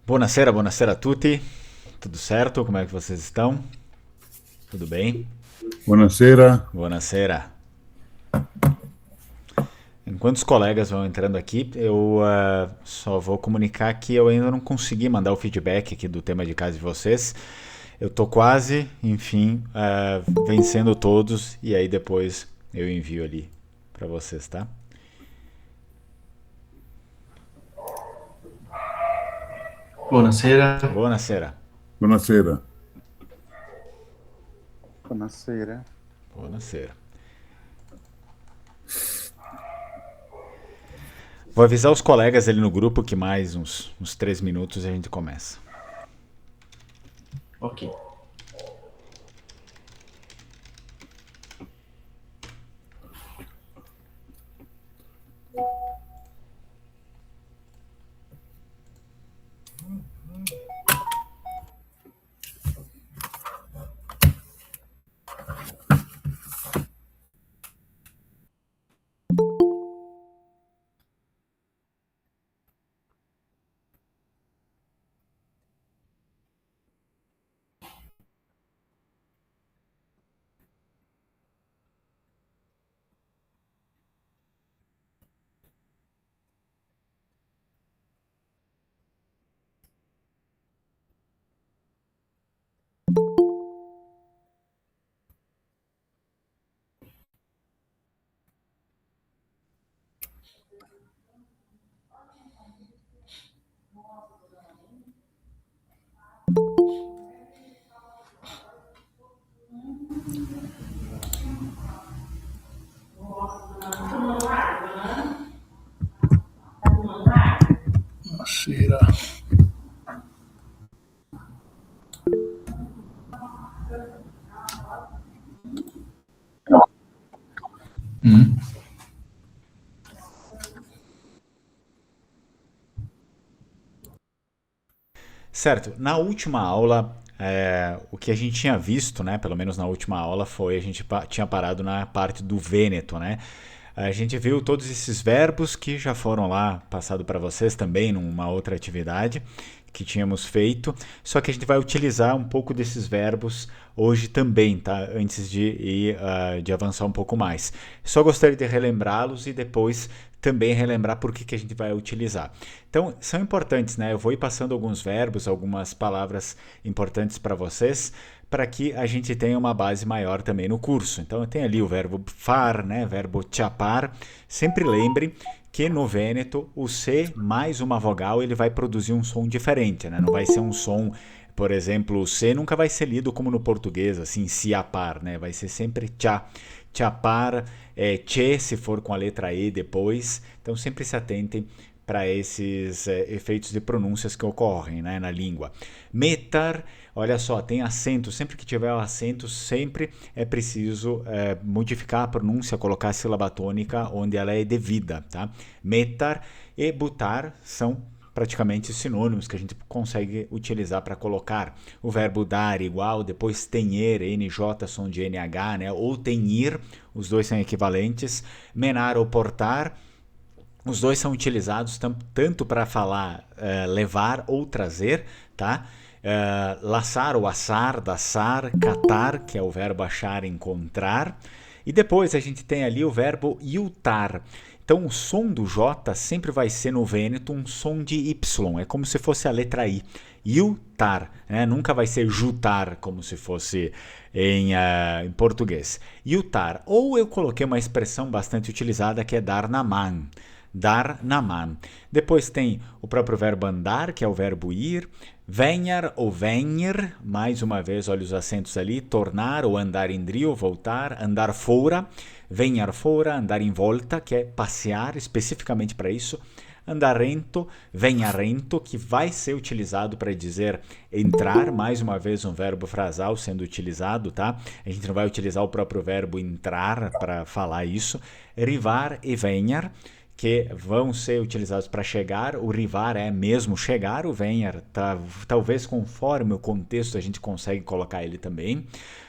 Buonasera, buonasera a tutti. Tudo certo? Como é que vocês estão? Tudo bem? Buonasera. Buonasera. Enquanto os colegas vão entrando aqui, eu só vou comunicar que eu ainda não consegui mandar o feedback aqui do tema de casa de vocês. Eu tô quase, enfim, vencendo todos e aí depois eu envio ali para vocês, tá? Buonasera. Buonasera. Buonasera. Buonasera. Buonasera. Vou avisar os colegas ali no grupo que mais uns 3 minutos a gente começa. Ok. Buonasera. Hum. Certo. Na última aula, o que a gente tinha visto, né, pelo menos na última aula, foi a gente tinha parado na parte do Vêneto, né? A gente viu todos esses verbos que já foram lá passado para vocês também numa outra atividade que tínhamos feito, só que a gente vai utilizar um pouco desses verbos hoje também, tá? Antes de avançar um pouco mais. Só gostaria de relembrá-los e depois também relembrar por que a gente vai utilizar. Então, são importantes, né? Eu vou ir passando alguns verbos, algumas palavras importantes para vocês, para que a gente tenha uma base maior também no curso. Então, tem ali o verbo far, né? Verbo chapar. Sempre lembre que no Vêneto o C mais uma vogal ele vai produzir um som diferente, né? Não vai ser um som, por exemplo, o C nunca vai ser lido como no português, assim, ciapar, né? Vai ser sempre cha. Chapar, che se for com a letra E depois. Então sempre se atentem para esses efeitos de pronúncias que ocorrem, né, na língua. Metar, olha só, tem acento. Sempre que tiver o acento, sempre é preciso modificar a pronúncia, colocar a sílaba tônica onde ela é devida. Tá? Metar e butar são praticamente sinônimos que a gente consegue utilizar para colocar o verbo dar igual, depois tenher, NJ, som de NH, né? Ou tenir, os dois são equivalentes, menar ou portar, os dois são utilizados tanto para falar levar ou trazer, tá? Laçar ou assar, daçar, catar, que é o verbo achar, encontrar. E depois a gente tem ali o verbo iutar. Então o som do J sempre vai ser no Vêneto um som de Y, é como se fosse a letra I. Iutar, né? Nunca vai ser jutar, como se fosse em português. Iutar. Ou eu coloquei uma expressão bastante utilizada que é dar na mão. Dar na mão. Depois tem o próprio verbo andar, que é o verbo ir. Venhar ou venir, mais uma vez, olha os acentos ali. Tornar ou andar em drio, voltar. Andar fora. Venhar fora, andar em volta, que é passear especificamente para isso. Andar rento, venha rento, que vai ser utilizado para dizer entrar, mais uma vez um verbo frasal sendo utilizado, tá? A gente não vai utilizar o próprio verbo entrar para falar isso. Rivar e venhar, que vão ser utilizados para chegar. O rivar é mesmo chegar, o venir, talvez conforme o contexto a gente consegue colocar ele também.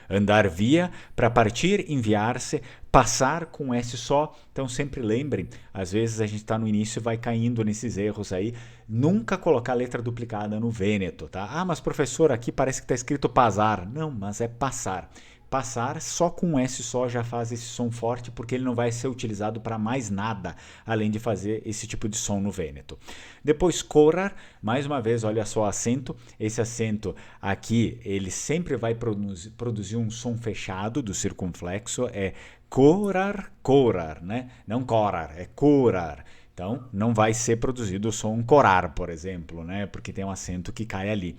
Andar via, para partir, enviar-se, passar com S só. Então sempre lembrem, às vezes a gente está no início e vai caindo nesses erros aí. Nunca colocar letra duplicada no Vêneto, tá? Ah, mas professor, aqui parece que está escrito pasar. Não, mas é passar. Passar só com um S só já faz esse som forte, porque ele não vai ser utilizado para mais nada, além de fazer esse tipo de som no Vêneto. Depois correr, mais uma vez, olha só o acento. Esse acento aqui, ele sempre vai produzir um som fechado do circunflexo, é corar, né? Não corar, é corar. Então, não vai ser produzido o som corar, por exemplo, né? Porque tem um acento que cai ali.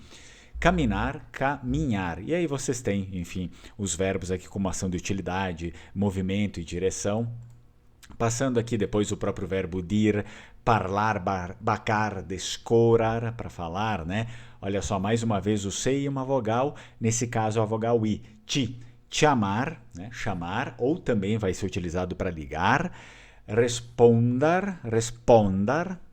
Caminar, caminhar. E aí vocês têm, enfim, os verbos aqui como ação de utilidade, movimento e direção. Passando aqui depois o próprio verbo dir, parlar, bacar, descorar, para falar, né? Olha só, mais uma vez o C e uma vogal, nesse caso a vogal I. Ti, chamar, né? Chamar, ou também vai ser utilizado para ligar. Respondar,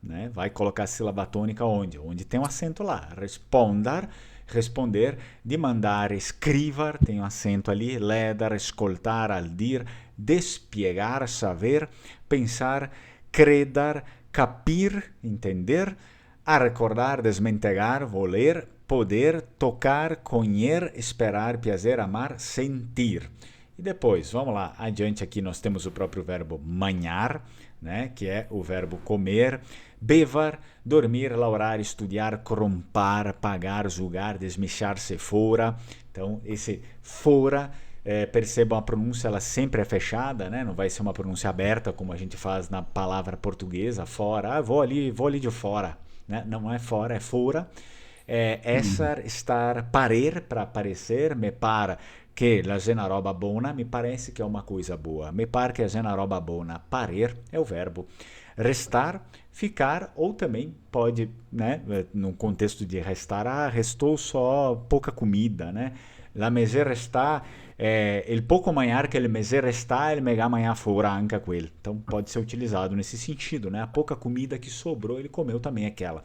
né? Vai colocar a sílaba tônica onde? Onde tem um acento lá. Respondar, responder. Demandar, escrivar, tem um acento ali. Ledar, escoltar, aldir. Despiegar, saber. Pensar, credar, capir, entender. A recordar, desmentegar, voler. Poder, tocar, conhecer, esperar, prazer, amar, sentir. E depois, vamos lá, adiante aqui nós temos o próprio verbo manhar, né, que é o verbo comer, bevar, dormir, laurar, estudar, crompar, pagar, julgar, desmichar-se fora. Então, esse fora, percebam a pronúncia, ela sempre é fechada, né, não vai ser uma pronúncia aberta como a gente faz na palavra portuguesa, fora, vou ali de fora, né, não é fora, é fora. Esser, estar, parer, para parecer, me para que la cena roba bona, me parece que é uma coisa boa. Me pare que a cena roba bona. Parer é o verbo. Restar, ficar, ou também pode, né, no contexto de restar, restou só pouca comida, né? La mese resta, il poco mangiar que il mese resta, il mega mangiar fora anche quello. Então pode ser utilizado nesse sentido, né? A pouca comida que sobrou, ele comeu também aquela.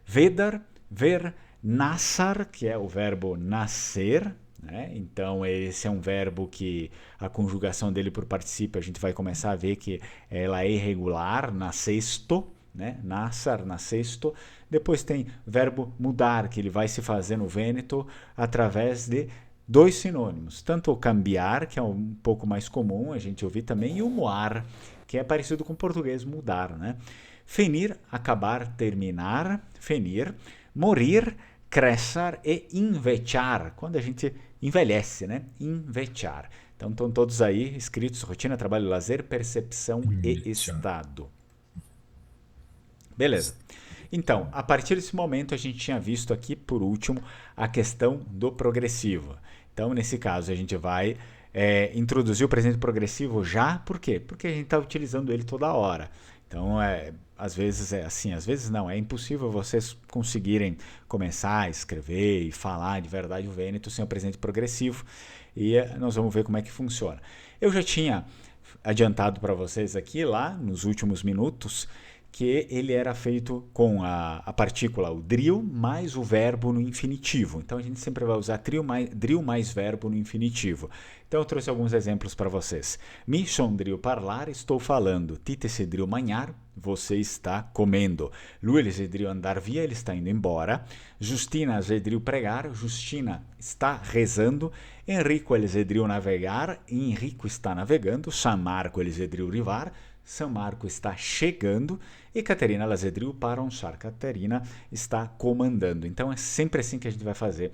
Vedar, ver, nassar, que é o verbo nascer, né? Então esse é um verbo que a conjugação dele por particípio a gente vai começar a ver que ela é irregular, nascesto, né? Nassar, nascesto. Depois tem verbo mudar, que ele vai se fazer no Vêneto através de dois sinônimos, tanto o cambiar, que é um pouco mais comum a gente ouvir também, e o moar, que é parecido com o português mudar, né? Fenir, acabar, terminar, fenir, morir, crescer e invechar, quando a gente envelhece, né? Invechar. Então estão todos aí escritos: rotina, trabalho, lazer, percepção e estado. Beleza. Então, a partir desse momento a gente tinha visto aqui, por último, a questão do progressivo. Então, nesse caso, a gente vai introduzir o presente progressivo já, por quê? Porque a gente está utilizando ele toda hora. Então, às vezes é assim, às vezes não. É impossível vocês conseguirem começar a escrever e falar de verdade o Vêneto sem o presente progressivo. E nós vamos ver como é que funciona. Eu já tinha adiantado para vocês aqui, lá nos últimos minutos, que ele era feito com a partícula, o drill, mais o verbo no infinitivo. Então, a gente sempre vai usar drill mais verbo no infinitivo. Então, eu trouxe alguns exemplos para vocês. Mi son drill parlar, estou falando. Tite se drill manhar, você está comendo. Lui se drill andar via, ele está indo embora. Justina se drill pregar, Justina está rezando. Enrico ele se drill navegar, Enrico está navegando. San Marco ele se drill rivar, São Marco está chegando, e Caterina Lazedril para onçar. Caterina está comandando. Então é sempre assim que a gente vai fazer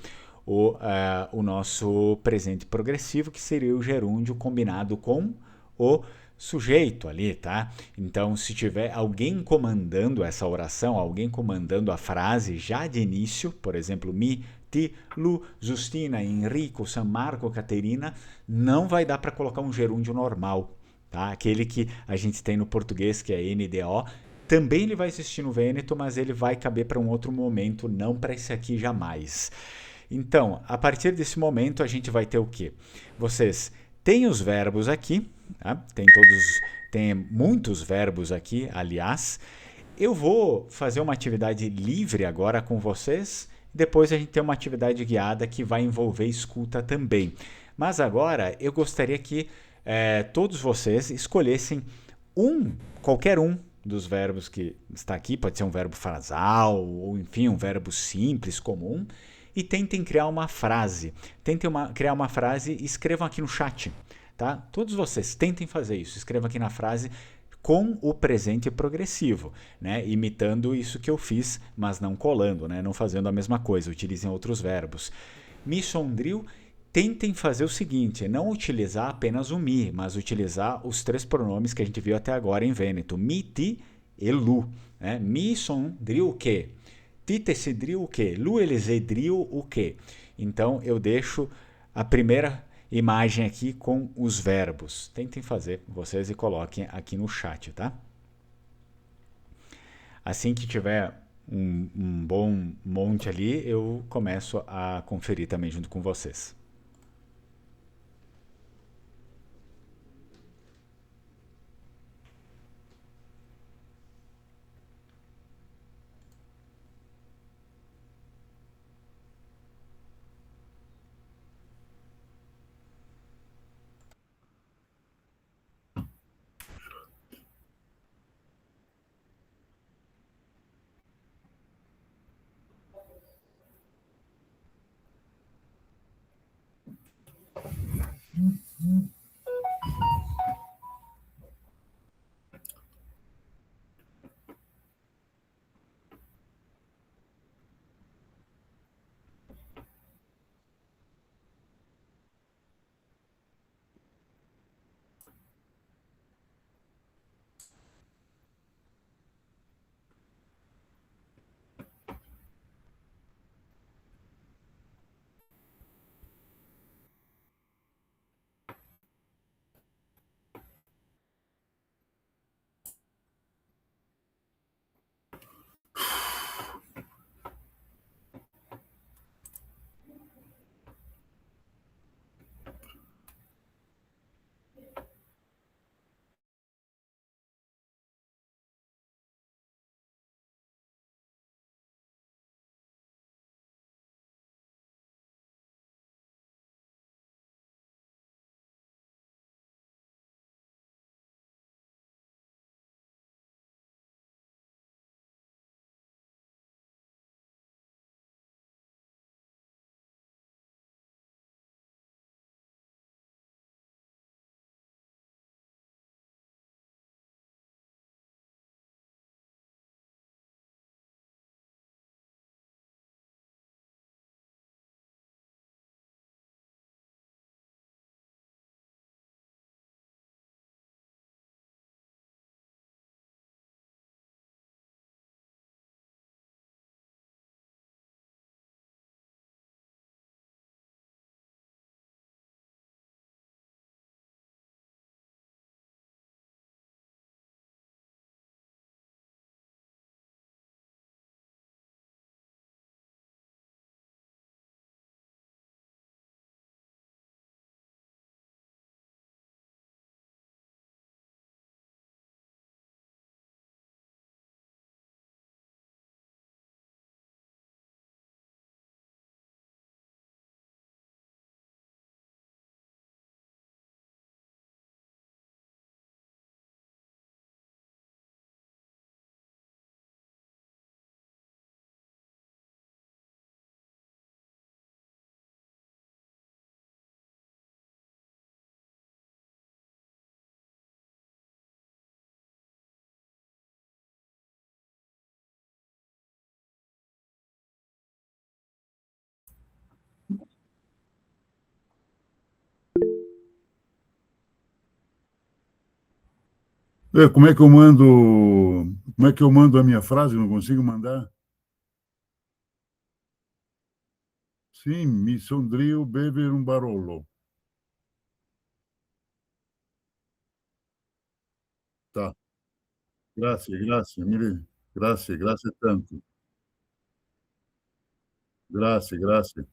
o nosso presente progressivo, que seria o gerúndio combinado com o sujeito ali, tá? Então, se tiver alguém comandando essa oração, alguém comandando a frase já de início, por exemplo, mi, ti, lu, Justina, Enrico, San Marco, Caterina, não vai dar para colocar um gerúndio normal. Tá? Aquele que a gente tem no português, que é NDO, também ele vai existir no Vêneto, mas ele vai caber para um outro momento, não para esse aqui jamais. Então, a partir desse momento, a gente vai ter o quê? Vocês Tem os verbos aqui, tá? Tem muitos verbos aqui, aliás. Eu vou fazer uma atividade livre agora com vocês. Depois a gente tem uma atividade guiada que vai envolver escuta também. Mas agora eu gostaria que todos vocês escolhessem um, qualquer um dos verbos que está aqui, pode ser um verbo frasal, ou enfim, um verbo simples, comum, e tentem criar uma frase. Criar uma frase e escrevam aqui no chat. Tá? Todos vocês tentem fazer isso. Escrevam aqui na frase com o presente progressivo, né? Imitando isso que eu fiz, mas não colando, né? Não fazendo a mesma coisa. Utilizem outros verbos. Mi sondriu. Tentem fazer o seguinte, não utilizar apenas o mi, mas utilizar os três pronomes que a gente viu até agora em Vêneto. Mi, ti e lu. Né? Mi sondriu o quê? Ti tesidriu o quê? Lu elisedriu o quê? Então eu deixo a primeira imagem aqui com os verbos. Tentem fazer vocês e coloquem aqui no chat, tá? Assim que tiver um bom monte ali, eu começo a conferir também junto com vocês. Como é que eu mando, como é que eu mando a minha frase? Não consigo mandar. Sim, mi sondrio beber um barolo. Tá. Grazie, grazie, grazie, grazie tanto. Grazie, grazie.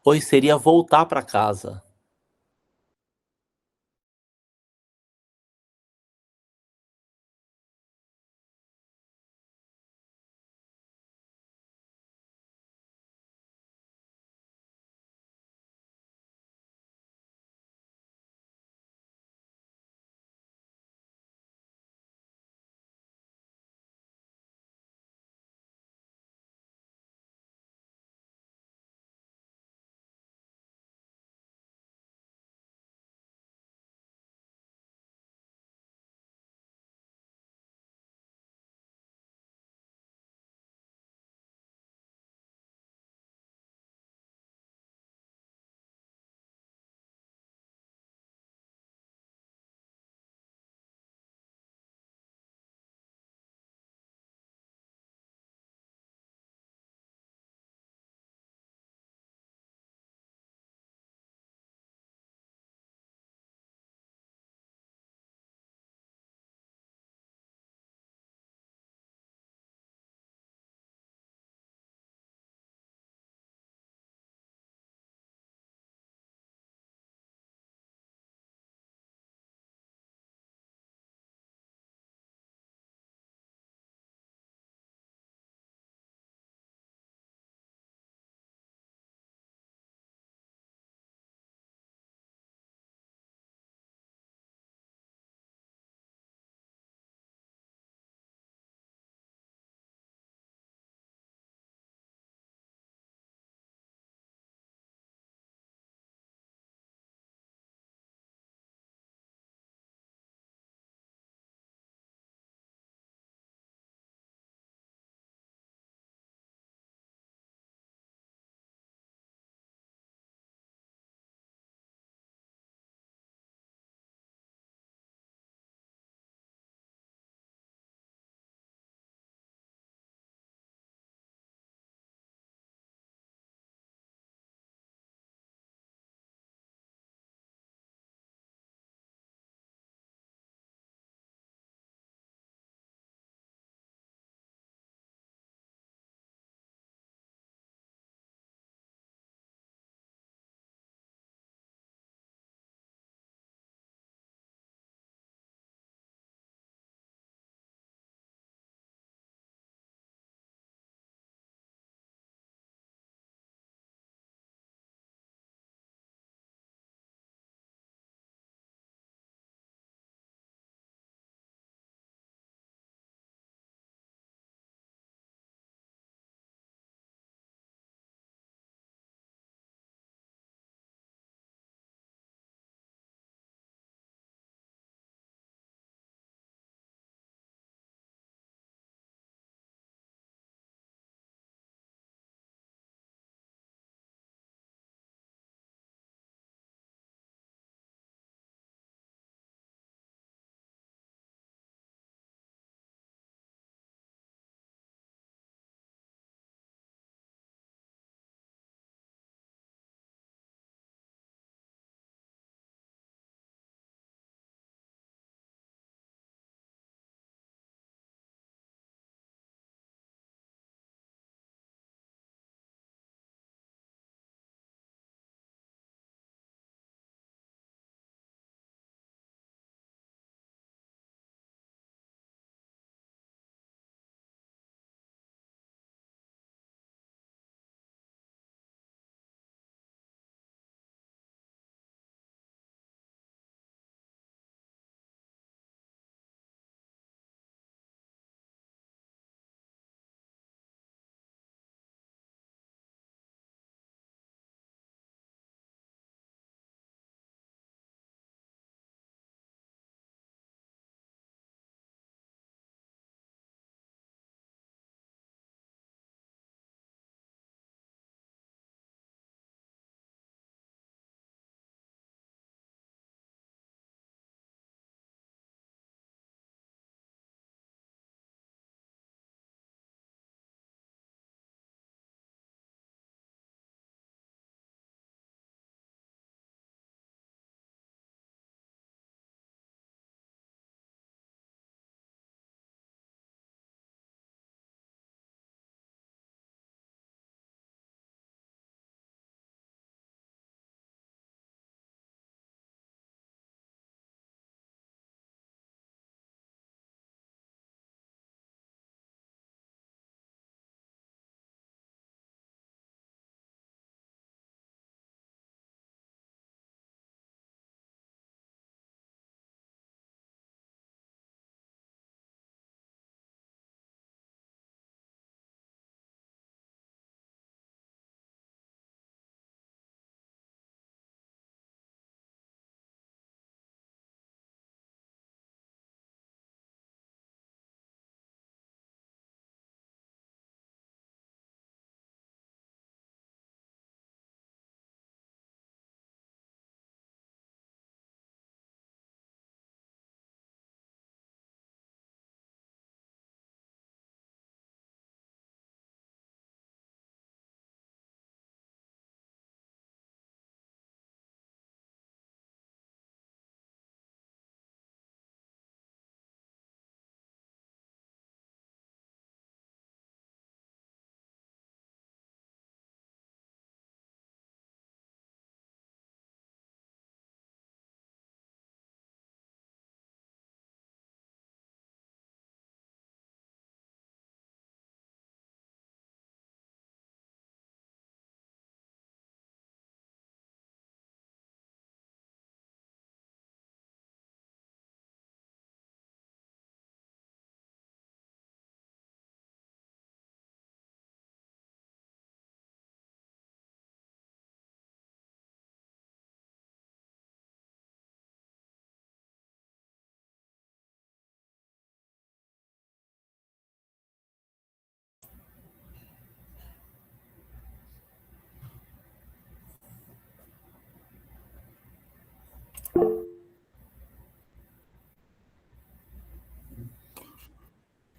Pois seria voltar para casa.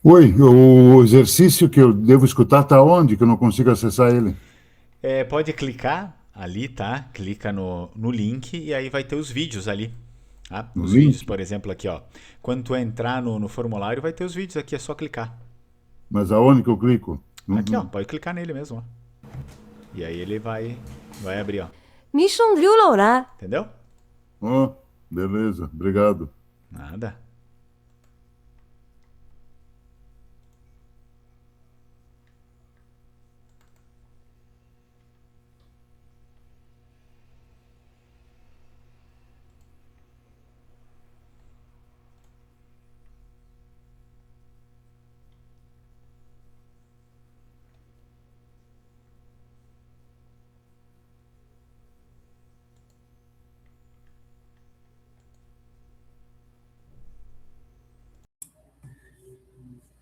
Oi, o exercício que eu devo escutar está onde? Que eu não consigo acessar ele. Pode clicar ali, tá? Clica no link e aí vai ter os vídeos ali. Tá? No Os vídeos, link? por exemplo, aqui, ó. Quando tu entrar no formulário, vai ter os vídeos aqui, é só clicar. Mas aonde que eu clico? Aqui, ó, pode clicar nele mesmo, ó. E aí ele vai abrir, ó. 미션 류로라. Entendeu? Oh, beleza, obrigado. Nada.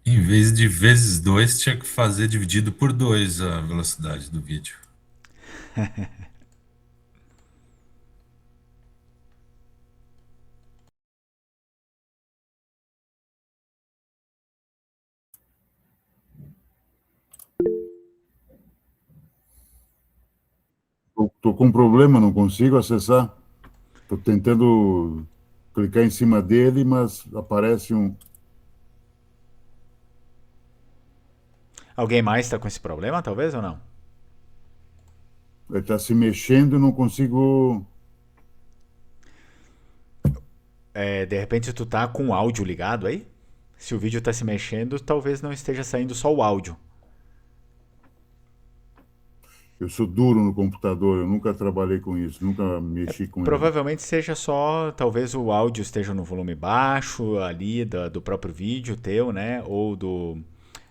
Em vez de vezes 2, tinha que fazer dividido por 2 a velocidade do vídeo. Estou com um problema, não consigo acessar. Estou tentando clicar em cima dele, mas aparece um. Alguém mais tá com esse problema, talvez, ou não? Ele está se mexendo e não consigo. De repente tu tá com o áudio ligado aí? Se o vídeo tá se mexendo, talvez não esteja saindo só o áudio. Eu sou duro no computador, eu nunca trabalhei com isso, nunca mexi com ele. Provavelmente seja só, talvez o áudio esteja no volume baixo ali do próprio vídeo teu, né? Ou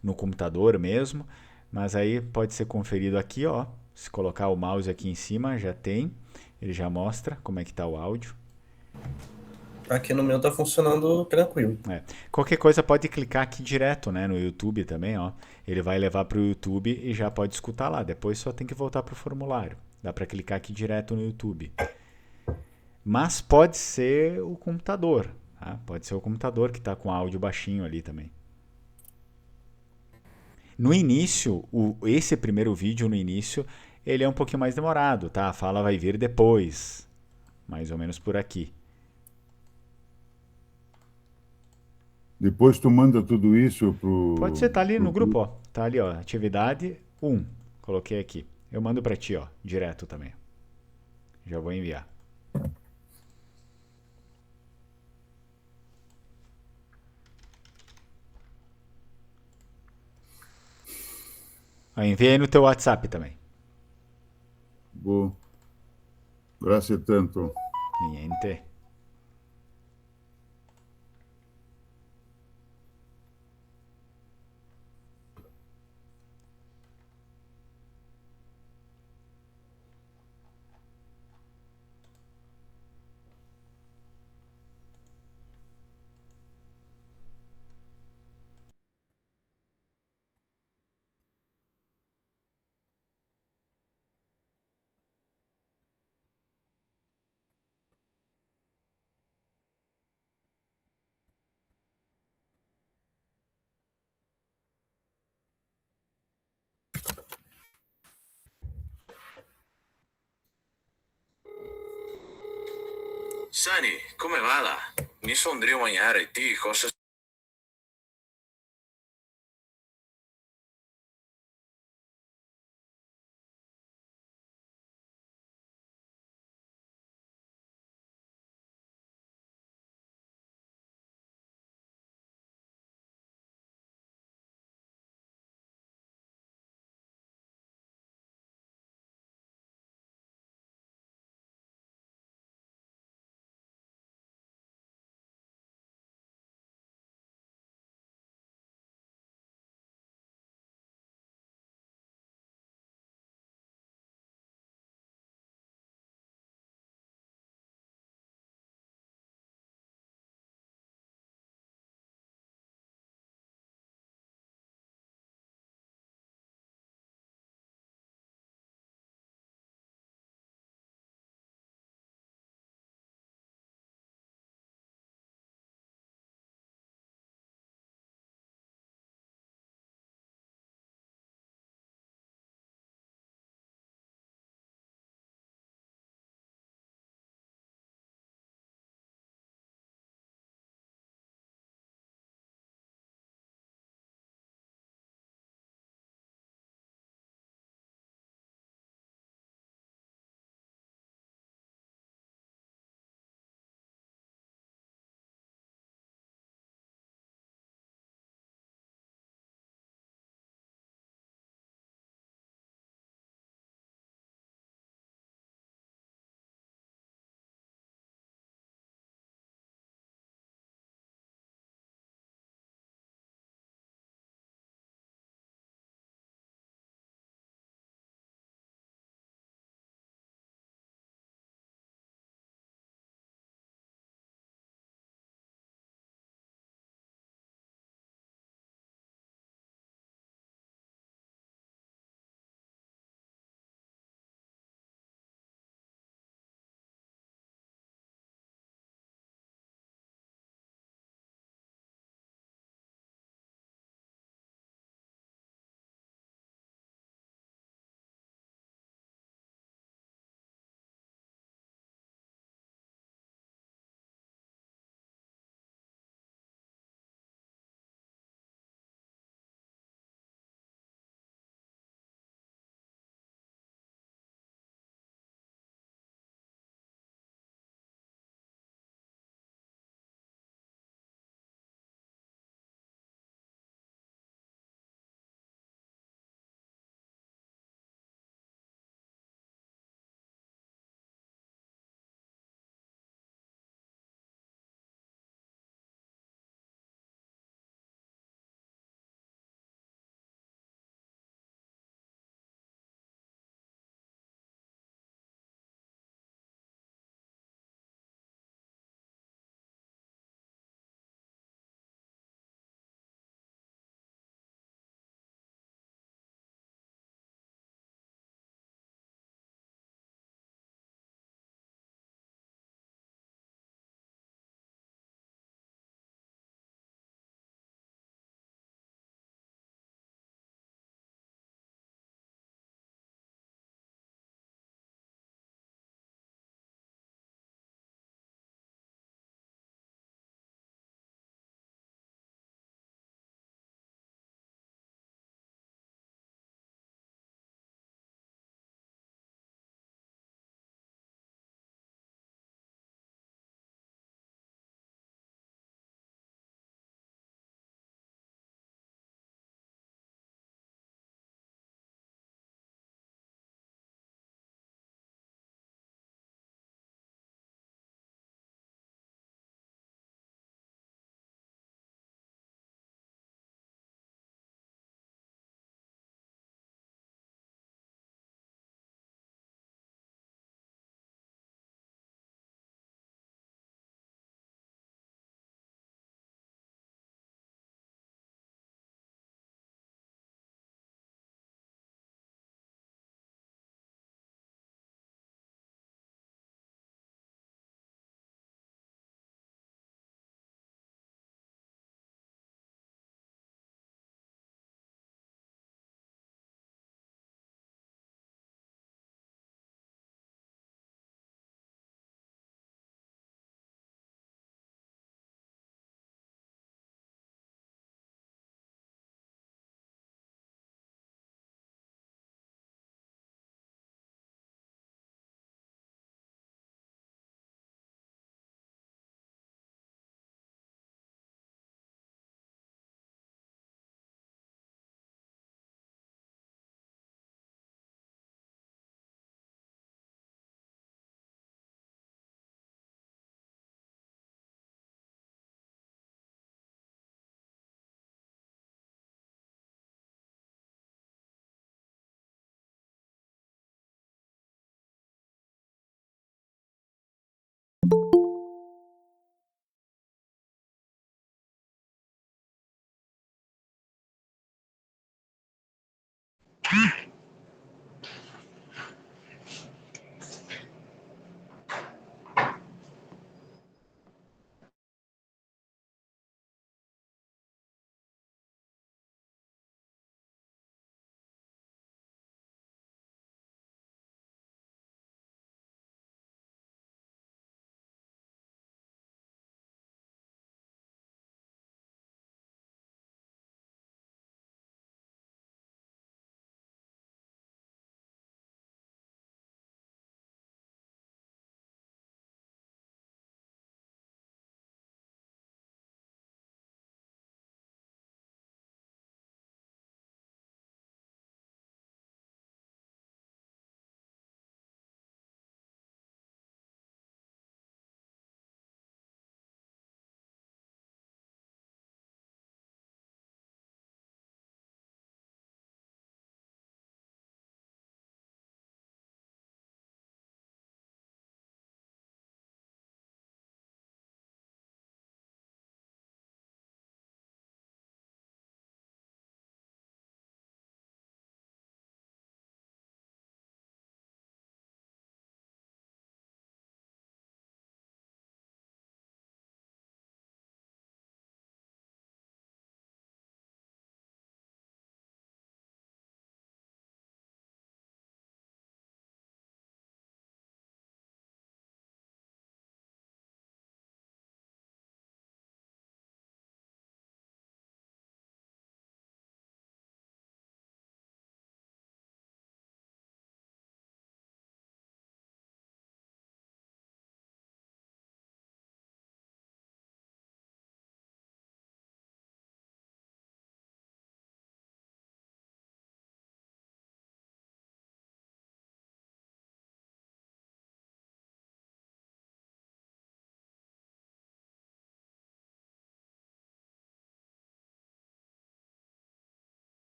no computador mesmo. Mas aí pode ser conferido aqui, ó. Se colocar o mouse aqui em cima, já tem. Ele já mostra como é que tá o áudio. Aqui no meu tá funcionando tranquilo. Qualquer coisa pode clicar aqui direto, né? No YouTube também, ó. Ele vai levar para o YouTube e já pode escutar lá. Depois só tem que voltar para o formulário. Dá para clicar aqui direto no YouTube. Mas pode ser o computador. Tá? Pode ser o computador que está com áudio baixinho ali também. No início, esse primeiro vídeo no início, ele é um pouquinho mais demorado, tá? A fala vai vir depois. Mais ou menos por aqui. Depois tu manda tudo isso Pode ser, tá ali no grupo, pro. ó. Tá ali, ó. Atividade 1. Coloquei aqui. Eu mando para ti, ó. Direto também. Já vou enviar. Eu enviei no teu WhatsApp também. Boa. Graças tanto. Niente. Sani, come va là? Mi sono mangiare ti cosa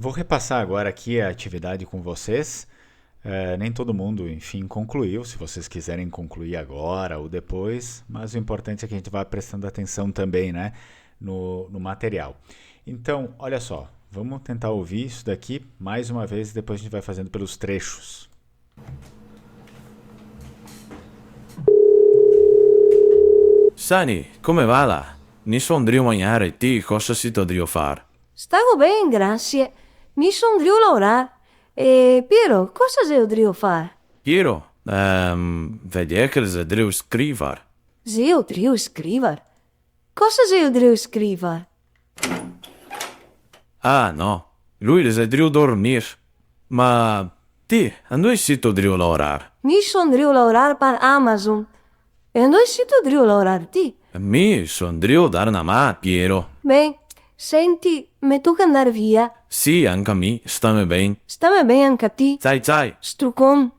Vou repassar agora aqui a atividade com vocês. Nem todo mundo, enfim, concluiu. Se vocês quiserem concluir agora ou depois, mas o importante é que a gente vá prestando atenção também, né, no material. Então, olha só, vamos tentar ouvir isso daqui mais uma vez e depois a gente vai fazendo pelos trechos. Sani, come va là? Nisondrio mangiare e ti cosa si dovrebbe fare? Stavo bem, grazie. Mi son driu laurar. Piero, cosa se odrio far? Piero, vedi che se devo scrivere. Se odrio scrivar? Cosa se odrio scrivar? Ah, no, lui se devo dormire. Ma ti, dove si dovrebbe lavorare? Mi son driu laurar par Amazon. E noi si odrio laurar ti? Mi son devo dare una mano, Piero. Bem, senti, me tocca andar via. Sì, anche a me, stammi bene. Stammi bem anche a ti. Sai. Strucom.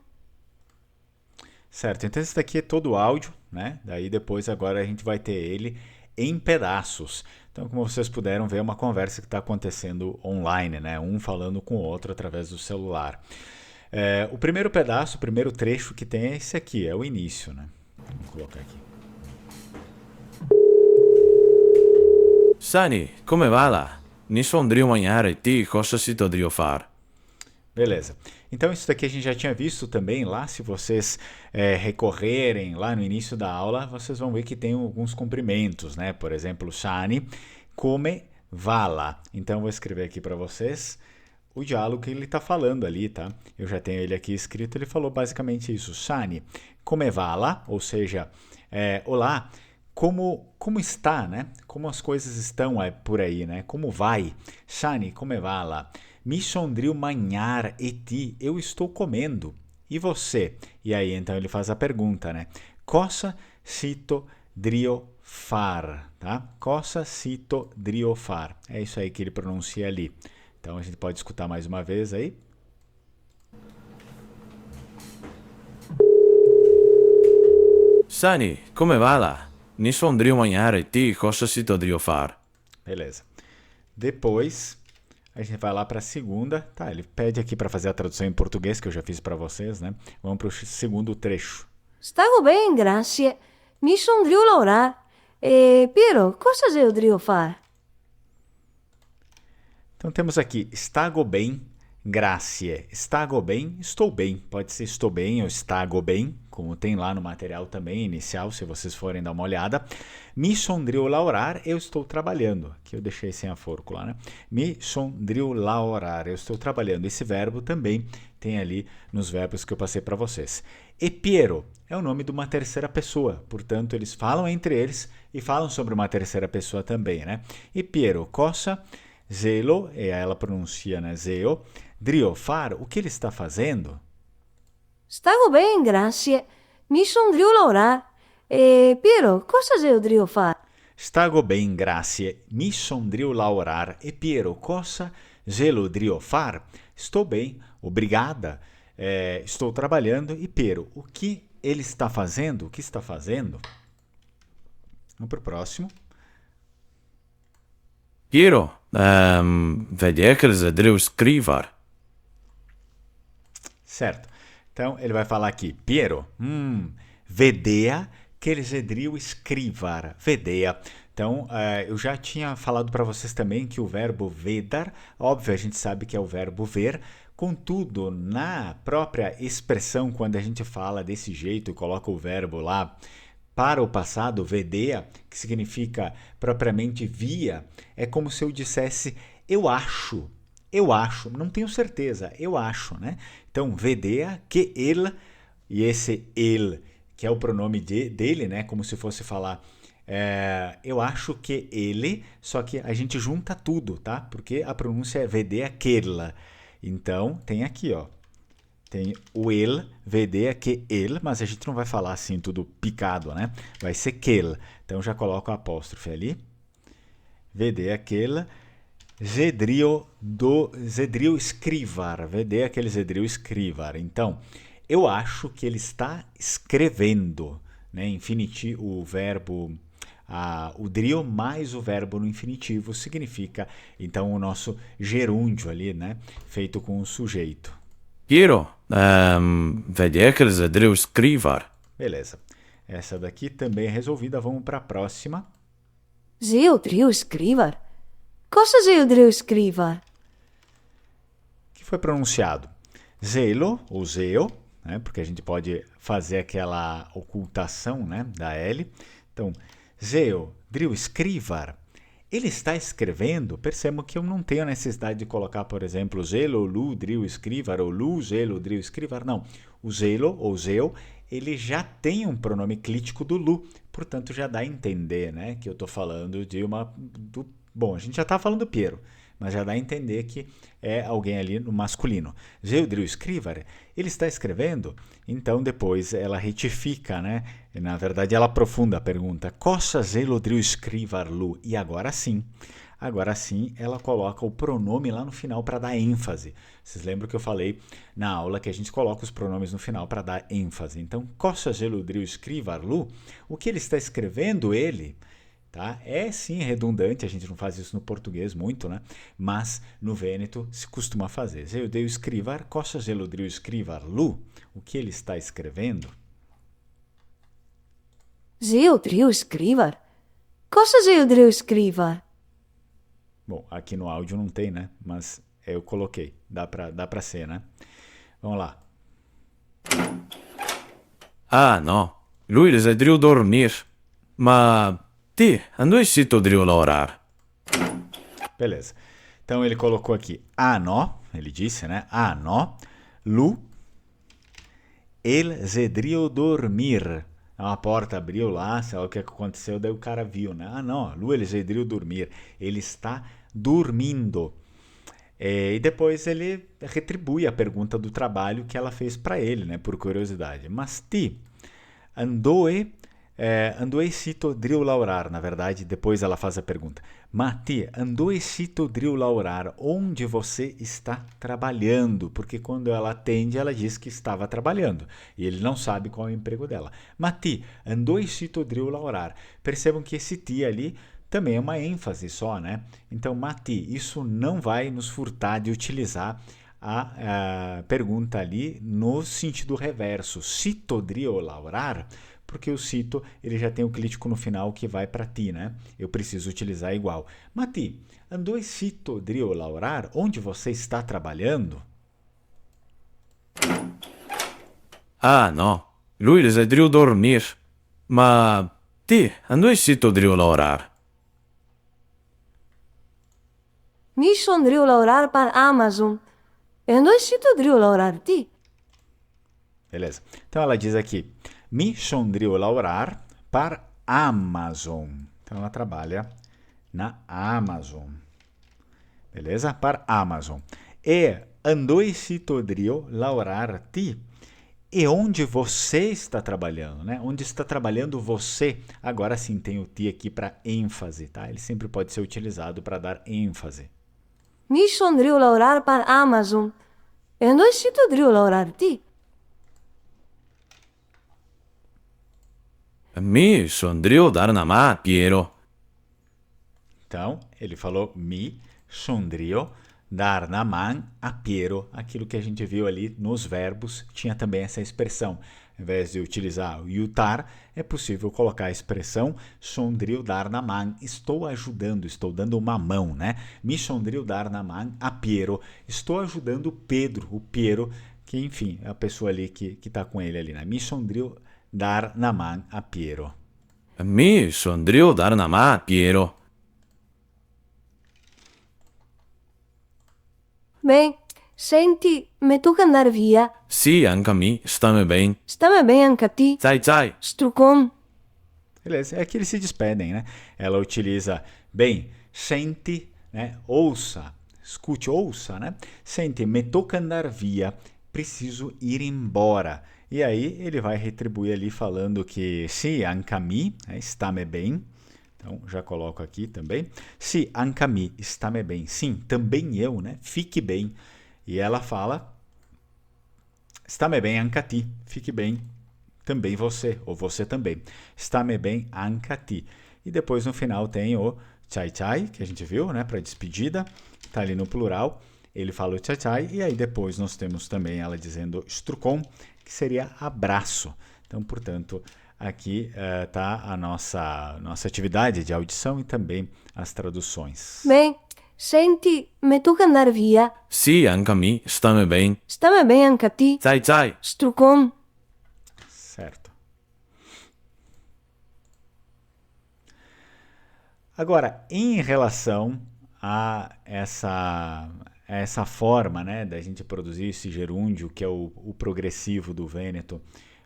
Certo, então esse daqui é todo o áudio, né? Daí depois agora a gente vai ter ele em pedaços. Então, como vocês puderam ver, é uma conversa que está acontecendo online, né? Um falando com o outro através do celular. O primeiro pedaço, o primeiro trecho que tem é esse aqui, é o início, né? Vamos colocar aqui. Sani, come va là? Nisondrio mangiare e ti cosa si dovrebbe fare? Beleza. Então isso daqui a gente já tinha visto também lá, se vocês recorrerem lá no início da aula, vocês vão ver que tem alguns comprimentos, né? Por exemplo, Sani, come, va lá. Então eu vou escrever aqui para vocês o diálogo que ele está falando ali, tá? Eu já tenho ele aqui escrito, ele falou basicamente isso. Sani, come va lá? Ou seja, olá, como está, né? Como as coisas estão por aí, né? Como vai? Sani, come va lá? Mi sondrio mangiar e ti? Eu estou comendo. E você? E aí, então, ele faz a pergunta, né? Cosa sito drio far, tá? Cosa sito drio far. É isso aí que ele pronuncia ali. Então, a gente pode escutar mais uma vez aí. Sani, come va là? Nisondrio mangiare e ti cosa si dovrebbe fare? Beleza. Depois, a gente vai lá para a segunda. Tá, ele pede aqui para fazer a tradução em português, que eu já fiz para vocês, né? Vamos para o segundo trecho. Stavo bem, grazie. Mi son driu laurar. Piero, cosa se odrio far? Então temos aqui, stago bem, grazie. Stago bem, estou bem. Pode ser estou bem ou stago bem, como tem lá no material também inicial, se vocês forem dar uma olhada. Mi sondrio laurar, eu estou trabalhando. Aqui eu deixei sem a forco lá, né? Mi sondrio laurar, eu estou trabalhando. Esse verbo também tem ali nos verbos que eu passei para vocês. E Piero é o nome de uma terceira pessoa, portanto eles falam entre eles e falam sobre uma terceira pessoa também, né? E Piero, cosa zelo, e ela pronuncia, né, zeo, drio far, o que ele está fazendo? Stavo bem, grazie. Mi son driu laurar. Piero, cosa se odrio far? Stago bem, grazie. Mi son drio laurar. E Piero, cosa zelo drio far? Estou bem, obrigada. Estou trabalhando. E Piero, o que ele está fazendo? O que está fazendo? Vamos para o próximo. Piero, vedi che se devo scrivere. Certo. Então, ele vai falar aqui, Piero, vedea che ele zedrio scrivar. Vedea. Então, eu já tinha falado para vocês também que o verbo vedar, óbvio, a gente sabe que é o verbo ver, contudo, na própria expressão, quando a gente fala desse jeito e coloca o verbo lá para o passado, vedea, que significa propriamente via, é como se eu dissesse eu acho, não tenho certeza, eu acho, né? Então, vedea que ele, e esse ele, que é o pronome dele, né? Como se fosse falar, eu acho que ele, só que a gente junta tudo, tá? Porque a pronúncia é vedea quela. Então, tem aqui, ó. Tem o ele, vedea que ele, mas a gente não vai falar assim tudo picado, né? Vai ser quel. Então, já coloco o apóstrofe ali. Vedea quela. Zedrio scrivar. Vedea que ele zedrio scrivar. Então, eu acho que ele está escrevendo, né? Infinitivo, o verbo o drio mais o verbo no infinitivo significa, então, o nosso gerúndio ali, né? Feito com o sujeito. Piero, vedete zadriu skrivar. Beleza. Essa daqui também é resolvida. Vamos para a próxima. Zio driu skrivar. Cosa zio driu skrivar? Que foi pronunciado zelo ou zeo, né? Porque a gente pode fazer aquela ocultação, né, da L. Então, zeo driu skrivar. Ele está escrevendo. Percebam que eu não tenho a necessidade de colocar, por exemplo, zelo, lu, driu, skrivar, ou lu, zelo, driu, skrivar. Não. O zelo ou zeo, ele já tem um pronome clítico do lu. Portanto, já dá a entender, né, que eu estou falando de bom, a gente já está falando do Piero, mas já dá a entender que é alguém ali no masculino. Zeo, driu, skrivar, ele está escrevendo. Então, depois ela retifica, né? Na verdade, ela aprofunda a pergunta. Cosa zelo, driu, skrivar, lu? E agora sim, ela coloca o pronome lá no final para dar ênfase. Vocês lembram que eu falei na aula que a gente coloca os pronomes no final para dar ênfase. Então, cosa zelo, driu, skrivar, lu? O que ele está escrevendo, ele... Tá? É sim redundante, a gente não faz isso no português muito, né? Mas no vêneto se costuma fazer. Zeo driu skrivar, cosa zelo driu skrivar, lu? O que ele está escrevendo? Zio driu skrivar. Cosa zio driu skrivar? Bom, aqui no áudio não tem, né? Mas eu coloquei. Dá pra ser, né? Vamos lá. Ah, no. Lui zadriu dormir. Ma ti, andoisi tu driu laorar. Beleza. Então ele colocou aqui no, ele disse, né? No, lu, el zedrio dormir. Uma porta abriu lá, sei lá o que aconteceu, daí o cara viu, né? Não, lu, el zedrio dormir. Ele está dormindo. E depois ele retribui a pergunta do trabalho que ela fez para ele, né? Por curiosidade. Mas ti, andoesito driu laurar, na verdade, depois ela faz a pergunta. Mati, andoesito driu laurar, onde você está trabalhando? Porque quando ela atende, ela diz que estava trabalhando. E ele não sabe qual é o emprego dela. Mati, andoesito driu laurar. Percebam que esse ti ali também é uma ênfase só, né? Então, Mati, isso não vai nos furtar de utilizar a pergunta ali no sentido reverso. Cito driu laurar, porque o cito ele já tem o clítico no final que vai para ti, né? Eu preciso utilizar igual. Mati, andoi cito driu laurar? Onde você está trabalhando? Ah, no. Lui zadriu dormir. Ma ti, andoisi tu driu laorar. Mi son driu laurar para Amazon. Andoisito driu laurar ti? Beleza. Então ela diz aqui, mi son driu laurar para Amazon. Então ela trabalha na Amazon. Beleza? Para Amazon. E andoisito driu laurar ti? E onde você está trabalhando, né? Onde está trabalhando você? Agora sim tem o ti aqui para ênfase, tá? Ele sempre pode ser utilizado para dar ênfase. Mi son driu laurar para Amazon. Andoisito driu laurar ti? Mi son driu dar na ma, Piero. Então, ele falou mi sondrio dar na man a Piero. Aquilo que a gente viu ali nos verbos tinha também essa expressão. Ao invés de utilizar o iutar, é possível colocar a expressão sondrio dar na man. Estou ajudando, estou dando uma mão, né? Mi sondrio dar na man a Piero. Estou ajudando o Pedro, o Piero, que enfim, é a pessoa ali que está com ele ali, né? Mi sondrio dar na man a Piero. Mi son driu dar na ma, Piero. Bem, senti, me tocca andar via. Sì, anche a me, stammi bem. Stammi bem anche a ti. Zai, zai. Strucom. Beleza, é que eles se despedem, né? Ela utiliza, bem, senti, né? Ouça, escute, ouça, né? Senti, me tocca andar via, preciso ir embora. E aí ele vai retribuir ali falando que sì, anche a me, né? Está-me bem. Então, já coloco aqui também. Sì, anche a me, está-me bem. Sim, também eu, né? Fique bem. E ela fala, está-me bem anche a ti. Fique bem também você, ou você também. Está-me bem anche a ti. E depois no final tem o chai chai, que a gente viu, né, para despedida, está ali no plural. Ele fala o chai chai, e aí depois nós temos também ela dizendo strukon, que seria abraço. Então, portanto, aqui está a nossa atividade de audição e também as traduções. Bem, senti, me tocca andare via. Sì, anche a me, stammi bene. Stammi bene anche a ti. Zai zai. Strucon. Certo. Agora, em relação a essa forma, né, da gente produzir esse gerúndio, que é o progressivo do Vêneto,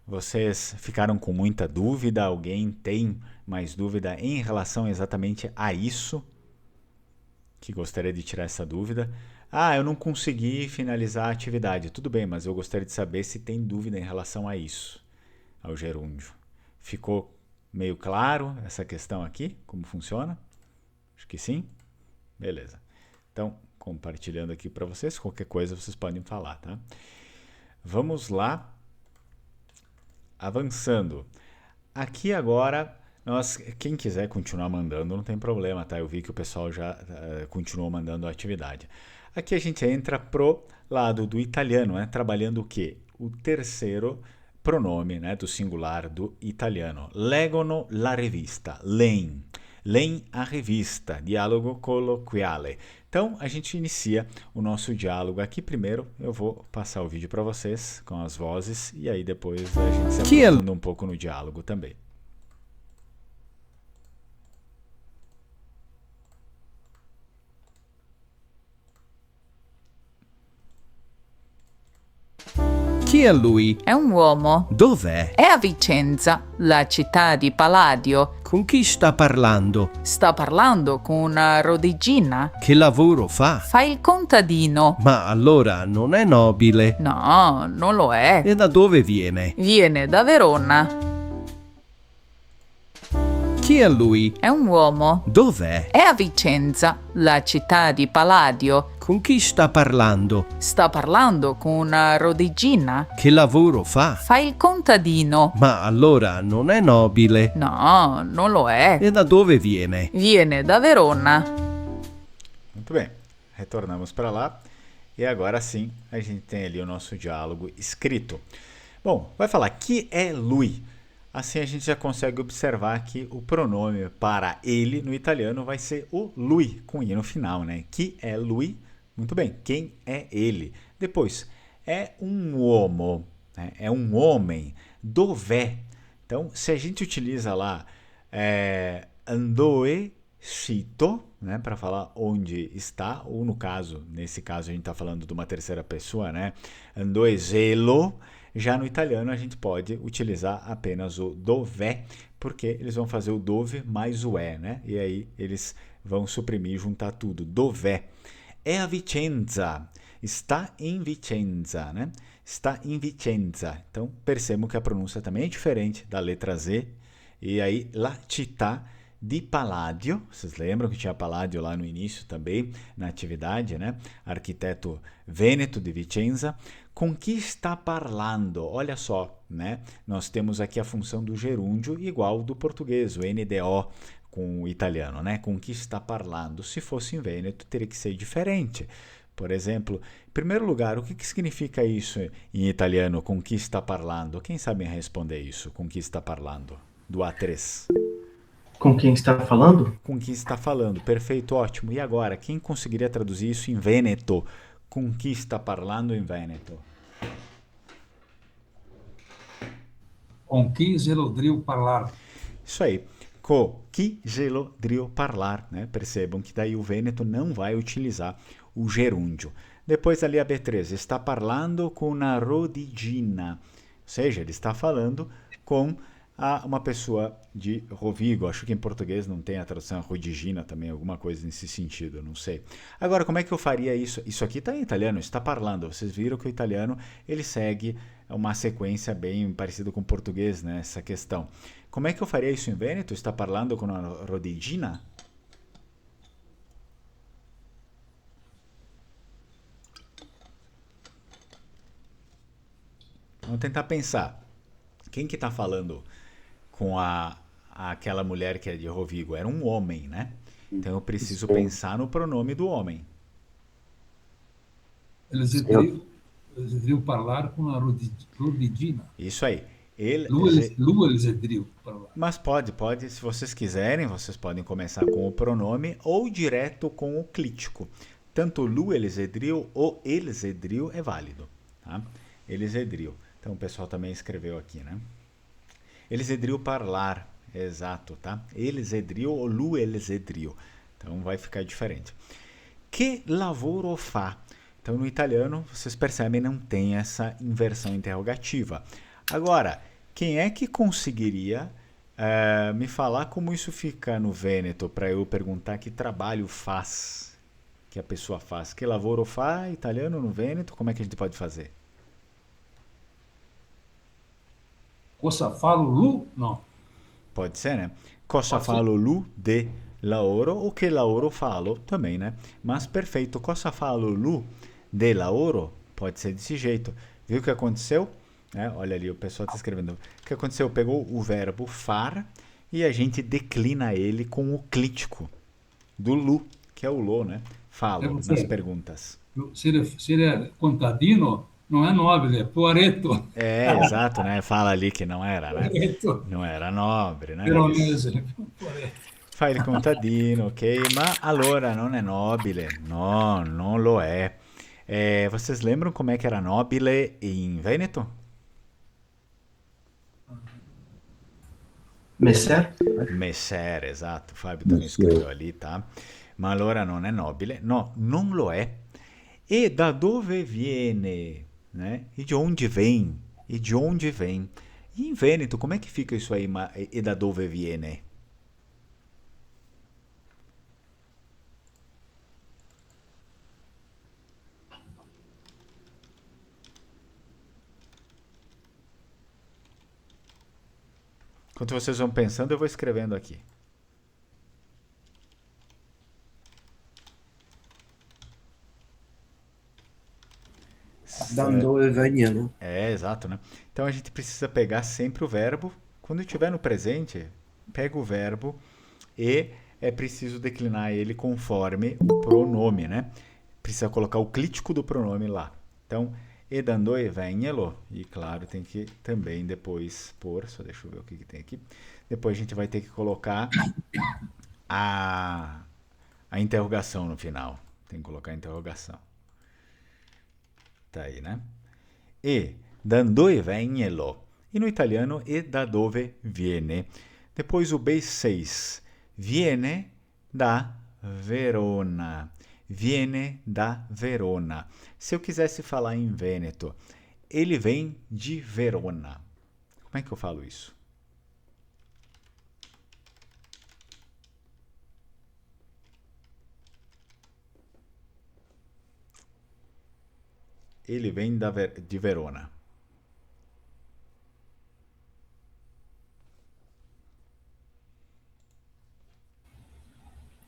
vocês ficaram com muita dúvida? Alguém tem mais dúvida em relação exatamente a isso? Que gostaria de tirar essa dúvida? Eu não consegui finalizar a atividade. Tudo bem, mas eu gostaria de saber se tem dúvida em relação a isso, ao gerúndio. Ficou meio claro essa questão aqui? Como funciona? Acho que sim. Beleza. Então, compartilhando aqui para vocês, qualquer coisa vocês podem falar, tá? Vamos lá. Avançando. Aqui agora, quem quiser continuar mandando, não tem problema, tá? Eu vi que o pessoal já continuou mandando a atividade. Aqui a gente entra pro lado do italiano, né? Trabalhando o quê? O terceiro pronome, né, do singular do italiano. Leggono la rivista. Leem. Leem a revista. Diálogo coloquiale. Então, a gente inicia o nosso diálogo aqui. Primeiro, eu vou passar o vídeo para vocês com as vozes e aí depois a gente se aprofunda um pouco no diálogo também. Chi è lui? È un uomo. Dov'è? È a Vicenza, la città di Palladio. Con chi sta parlando? Sta parlando con una rodiggina. Che lavoro fa? Fa il contadino. Ma allora non è nobile. No, non lo è. E da dove viene? Viene da Verona. Chi è lui? È un uomo. Dov'è? È a Vicenza, la città di Palladio. Con chi sta parlando? Sta parlando con una rodiggina. Che lavoro fa? Fa il contadino. Ma allora non è nobile. No, non lo è. E da dove viene? Viene da Verona. Muito bem, retornamos para lá e agora sim a gente tem ali o nosso diálogo escrito. Bom, vai falar que é lui. Assim a gente já consegue observar que o pronome para ele no italiano vai ser o lui, com i no final, né? Que é lui. Muito bem, quem é ele? Depois, é um uomo, né? É um homem. Dov'è? Então, se a gente utiliza lá andoe cito, né, para falar onde está, ou no caso, nesse caso a gente está falando de uma terceira pessoa, né? Andoe gelo. Já no italiano a gente pode utilizar apenas o dov'è, porque eles vão fazer o dove mais o é, né? E aí eles vão suprimir, juntar tudo. Dov'è? É a Vicenza. Está em Vicenza, né? Está em Vicenza. Então percebam que a pronúncia também é diferente da letra Z. E aí, la città di Palladio. Vocês lembram que tinha Palladio lá no início também, na atividade, né? Arquiteto vêneto de Vicenza. Com que está parlando? Olha só, né? Nós temos aqui a função do gerúndio igual do português, o NDO com o italiano, né? Com que está parlando? Se fosse em vêneto, teria que ser diferente. Por exemplo, em primeiro lugar, o que significa isso em italiano, com que está parlando? Quem sabe responder isso, com que está parlando? Do A3. Com quem está falando? Com que está falando, perfeito, ótimo. E agora, quem conseguiria traduzir isso em vêneto? Com chi sta parlando in Veneto? Com chi gelodrio parlar. Isso aí. Com chi gelodrio parlar, né? Percebam que daí o Vêneto não vai utilizar o gerúndio. Depois ali a B3, está parlando com una rodiggina. Ou seja, ele está falando com uma pessoa de Rovigo. Acho que em português não tem a tradução rodigina também, alguma coisa nesse sentido, não sei. Agora, como é que eu faria isso? Isso aqui está em italiano, está parlando. Vocês viram que o italiano ele segue uma sequência bem parecida com o português, né? Essa questão. Como é que eu faria isso em Vêneto? Está parlando com uma rodiggina? Vamos tentar pensar. Quem que está falando com a aquela mulher que é de Rovigo era um homem, né? Então eu preciso Sim. pensar no pronome do homem. Eles deveriam falar com a Rodidina. Isso aí. Eles deveriam falar. Mas pode, se vocês quiserem, vocês podem começar com o pronome ou direto com o clítico. Tanto Lu Elizedril ou Elizedril é válido, tá? Elizedril. Então o pessoal também escreveu aqui, né? Elizedril parlar, exato, tá? Elizedril ou Lu Elizedril. Então vai ficar diferente. Que lavoro fa? Então no italiano, vocês percebem, não tem essa inversão interrogativa. Agora, quem é que conseguiria me falar como isso fica no Vêneto para eu perguntar que trabalho faz, que a pessoa faz? Que lavoro fa, italiano no Vêneto? Como é que a gente pode fazer? Cosa falo Lu? Não. Pode ser, né? Cosa Pode ser. falo Lu de lavoro ou que lavoro falo também, né? Mas perfeito, cosa falo Lu de lavoro pode ser desse jeito. Viu o que aconteceu? Olha ali, o pessoal está escrevendo. O que aconteceu? Pegou o verbo far e a gente declina ele com o clítico do Lu, que é o lo, né? Falo nas perguntas. Se ele é contadino, não é nobre, é poeretto. Exato, né? Fala ali que não era, né? Poeretto. Não era nobre, né? Veronese, poeretto. Fa il contadino, ok? Ma allora non è nobile. No, non lo è. Vocês lembram como é que era nobile em Vêneto? Messer? Messer, esatto. Fábio também escreveu ali, tá? Ma allora non è nobile. No, non lo è. E da dove viene? Né? E de onde vem? E de onde vem? E em Vêneto, como é que fica isso aí? E da dove viene? Enquanto vocês vão pensando, eu vou escrevendo aqui. Da dove vengono. Exato, né? Então a gente precisa pegar sempre o verbo. Quando estiver no presente, pega o verbo e é preciso declinar ele conforme o pronome, né? Precisa colocar o clítico do pronome lá. Então, e da dove vengono, e claro, tem que também depois pôr, só deixa eu ver o que tem aqui. Depois a gente vai ter que colocar a interrogação no final. Tem que colocar a interrogação. Tá aí, né? E da dove vengono. E no italiano, e da dove viene. Depois o B6. Viene da Verona. Viene da Verona. Se eu quisesse falar em Vêneto, ele vem de Verona. Como é que eu falo isso? Ele vem de Verona.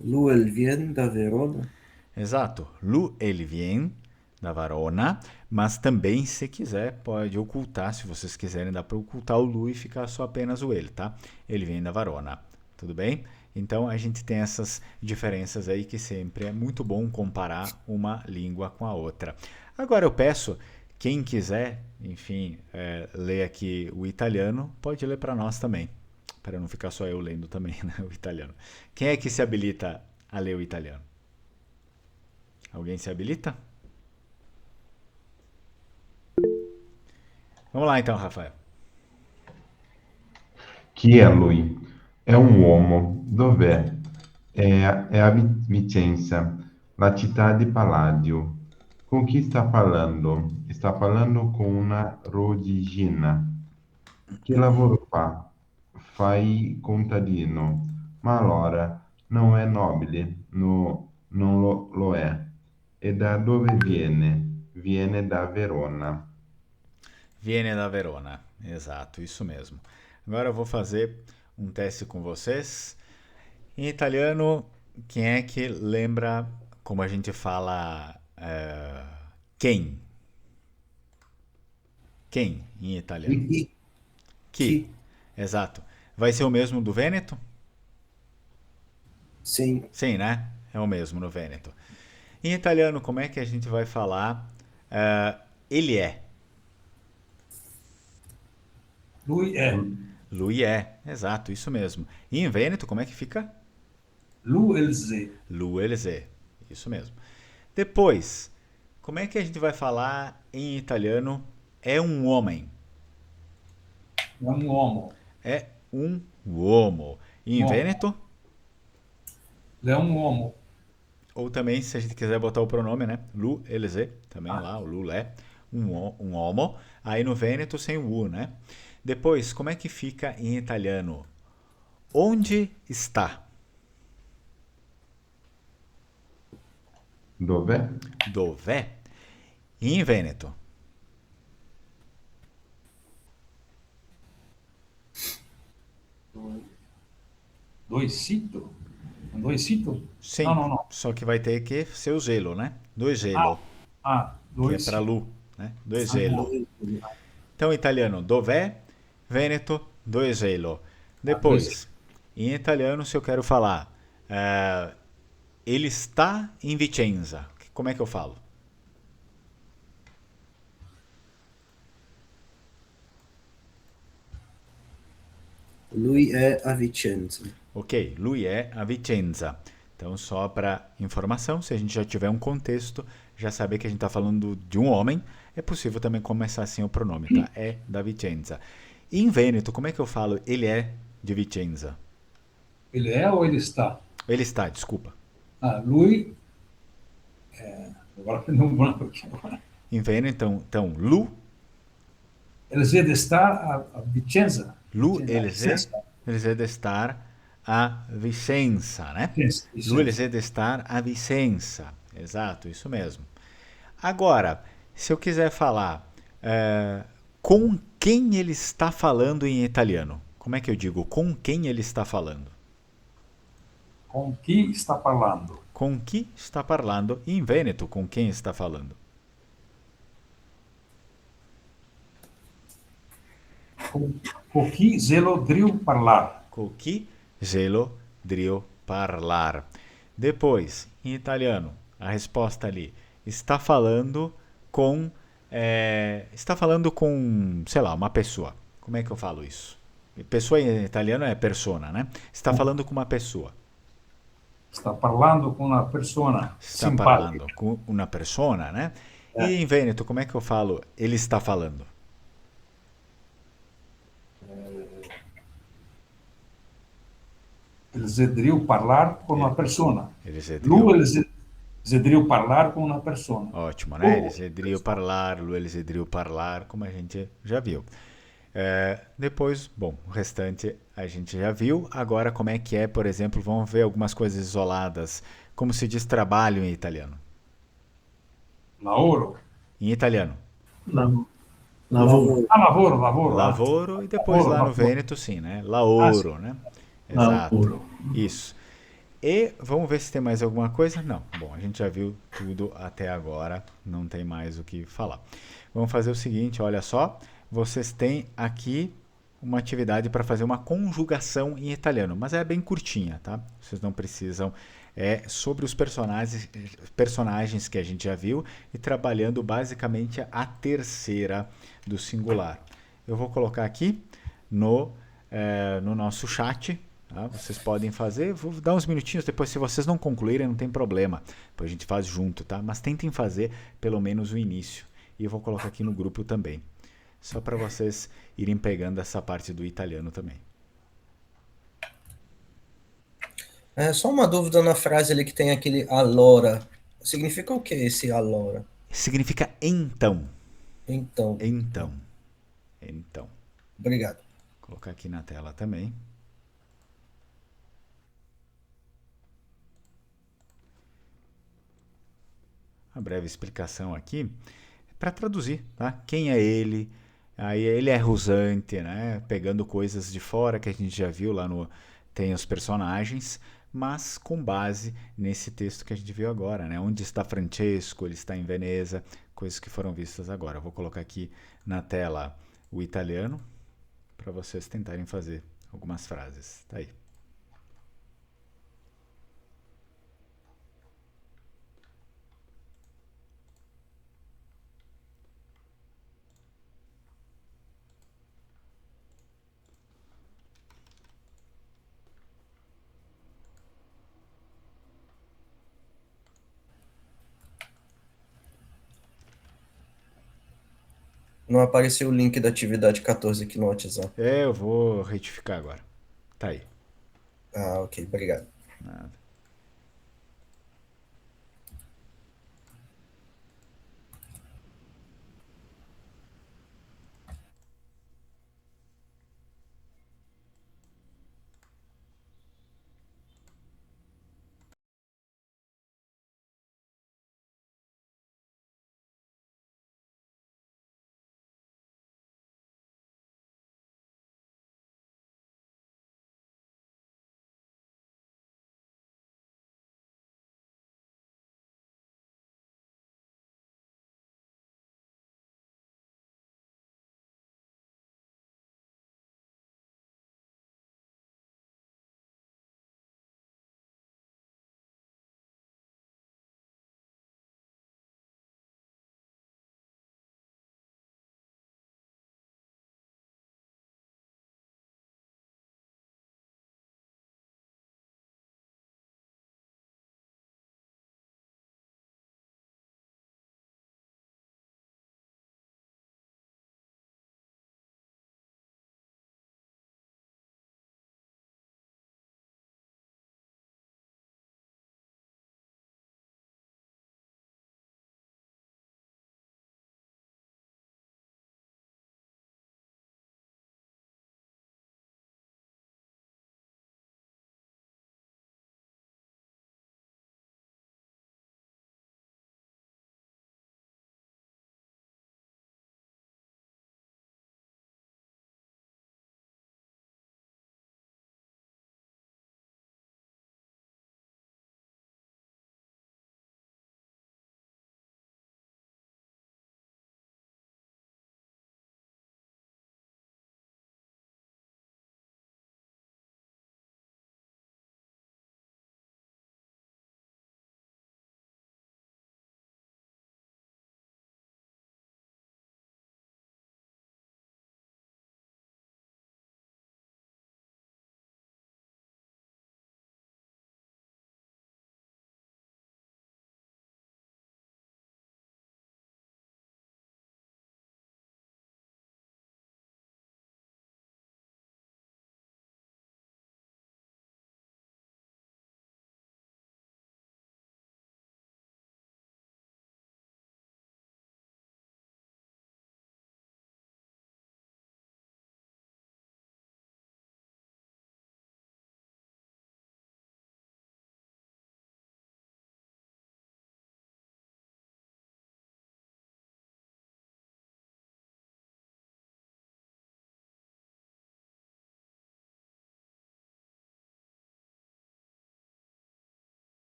Lui il vien da Verona. Exato. Lui ele vien da Verona, mas também, se quiser, pode ocultar. Se vocês quiserem, dá para ocultar o lui e ficar só apenas o ele, tá? Ele vem da Verona. Tudo bem? Então a gente tem essas diferenças aí que sempre é muito bom comparar uma língua com a outra. Agora eu peço, quem quiser, enfim, ler aqui o italiano, pode ler para nós também, para não ficar só eu lendo também, né, o italiano. Quem é que se habilita a ler o italiano? Alguém se habilita? Vamos lá então, Rafael. Chi è lui? È un uomo. Dov'è? È a Vicenza, la città di Palladio. Con chi sta parlando? Sta parlando con una rodigina. Che lavoro fa? Fai contadino. Ma allora, non è nobile? No, non lo è. E da dove viene? Viene da Verona. Viene da Verona, exato, isso mesmo. Agora eu vou fazer um teste com vocês. Em italiano, quem é que lembra como a gente fala quem? Quem em italiano? Chi. Chi. Exato. Vai ser o mesmo do Vêneto? Sim. Sim, né? É o mesmo no Vêneto. Em italiano, como é que a gente vai falar ele é? Lui è. Lui é, exato, isso mesmo. E em Vêneto, como é que fica? Lui è. Lui é, isso mesmo. Depois, como é que a gente vai falar em italiano é um homem? È un uomo. É um uomo. E em Uomo. Vêneto? Ele é um uomo. Ou também, se a gente quiser botar o pronome, né? Lu, eles, também lá, o lu é um homo. Aí no Vêneto sem o u, né? Depois, como é que fica em italiano? Onde está? Dov'è? Dov'è? E em Vêneto? Dove sito? Dove sito? Sim, Não. só que vai ter que ser o gelo, né? Do gelo, que Dove é para sito. Lu, né? Do gelo. Então, italiano, dov'è? Vêneto, do gelo. Depois, em italiano, se eu quero falar, ele está em Vicenza, como é que eu falo? Lui è a Vicenza. Ok, lui é a Vicenza. Então, só para informação, se a gente já tiver um contexto, já saber que a gente está falando de um homem, é possível também começar assim o pronome, tá? É da Vicenza. E em Vêneto, como é que eu falo ele é de Vicenza? Ele é ou ele está? Ele está, desculpa. Lui. Agora não branco aqui agora. Em Vêneto, então Lu, Eles é de estar a Vicenza. Lu, Vicenza. eles é de estar a Vicenza, né? Vicenza. Lu, eles é de estar a Vicenza. Exato, isso mesmo. Agora, se eu quiser falar com quem ele está falando em italiano, como é que eu digo com quem ele está falando? Com chi sta parlando? Com que está falando? E em Vêneto, com quem está falando? Com chi zelo driu parlar? Com que gelo drio parlar. Depois, em italiano, a resposta ali está falando com sei lá, uma pessoa. Como é que eu falo isso? Pessoa em italiano é persona, né? Está falando com uma pessoa. Está parlando com uma persona Está simpática. falando com uma persona, né? E em Vêneto, como é que eu falo ele está falando? Ele zedriu parlar com uma persona. Ele Lu, ele zedriu parlar com uma persona. Ótimo, né? Eles edriu parlar, Lu, eles edriu parlar, como a gente já viu. Depois, bom, o restante a gente já viu. Agora, como é que é, por exemplo, vamos ver algumas coisas isoladas. Como se diz trabalho em italiano? Lavoro. Em italiano? Lavoro. Lavoro. Lavoro, e depois lá no Vêneto, sim, né? Laoro, né? Exato. Isso. E vamos ver se tem mais alguma coisa. Não. Bom, a gente já viu tudo até agora. Não tem mais o que falar. Vamos fazer o seguinte, olha só. Vocês têm aqui uma atividade para fazer uma conjugação em italiano, mas é bem curtinha, tá? Vocês não precisam. É sobre os personagens que a gente já viu e trabalhando basicamente a terceira do singular. Eu vou colocar aqui no nosso chat. Tá? Vocês podem fazer, vou dar uns minutinhos depois, se vocês não concluírem, não tem problema, depois a gente faz junto, tá? Mas tentem fazer pelo menos o início, e eu vou colocar aqui no grupo também, só para vocês irem pegando essa parte do italiano também. Só uma dúvida na frase ali que tem aquele allora, significa o que esse allora? Significa então. Então. Obrigado. Vou colocar aqui na tela também. Uma breve explicação aqui para traduzir, tá? Quem é ele? Aí ele é rusante, né? Pegando coisas de fora que a gente já viu lá no tem os personagens, mas com base nesse texto que a gente viu agora, né? Onde está Francesco? Ele está em Veneza, coisas que foram vistas agora. Eu vou colocar aqui na tela o italiano para vocês tentarem fazer algumas frases. Tá aí. Não apareceu o link da atividade 14 aqui no WhatsApp. Eu vou retificar agora. Tá aí. Ah, ok, obrigado. Nada.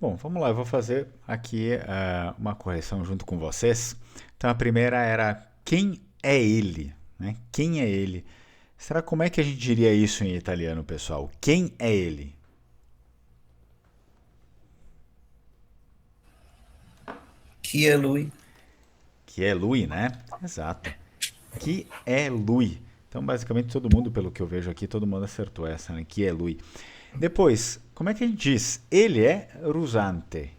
Bom, vamos lá, eu vou fazer aqui uma correção junto com vocês. Então a primeira era quem é ele, né? Quem é ele? Será como é que a gente diria isso em italiano, pessoal? Quem é ele? Chi è lui? Que é lui, né? Exato. Que é lui. Então, basicamente, todo mundo, pelo que eu vejo aqui, todo mundo acertou essa, né? Que é lui. Depois, como é que a gente diz? Ele é rusante.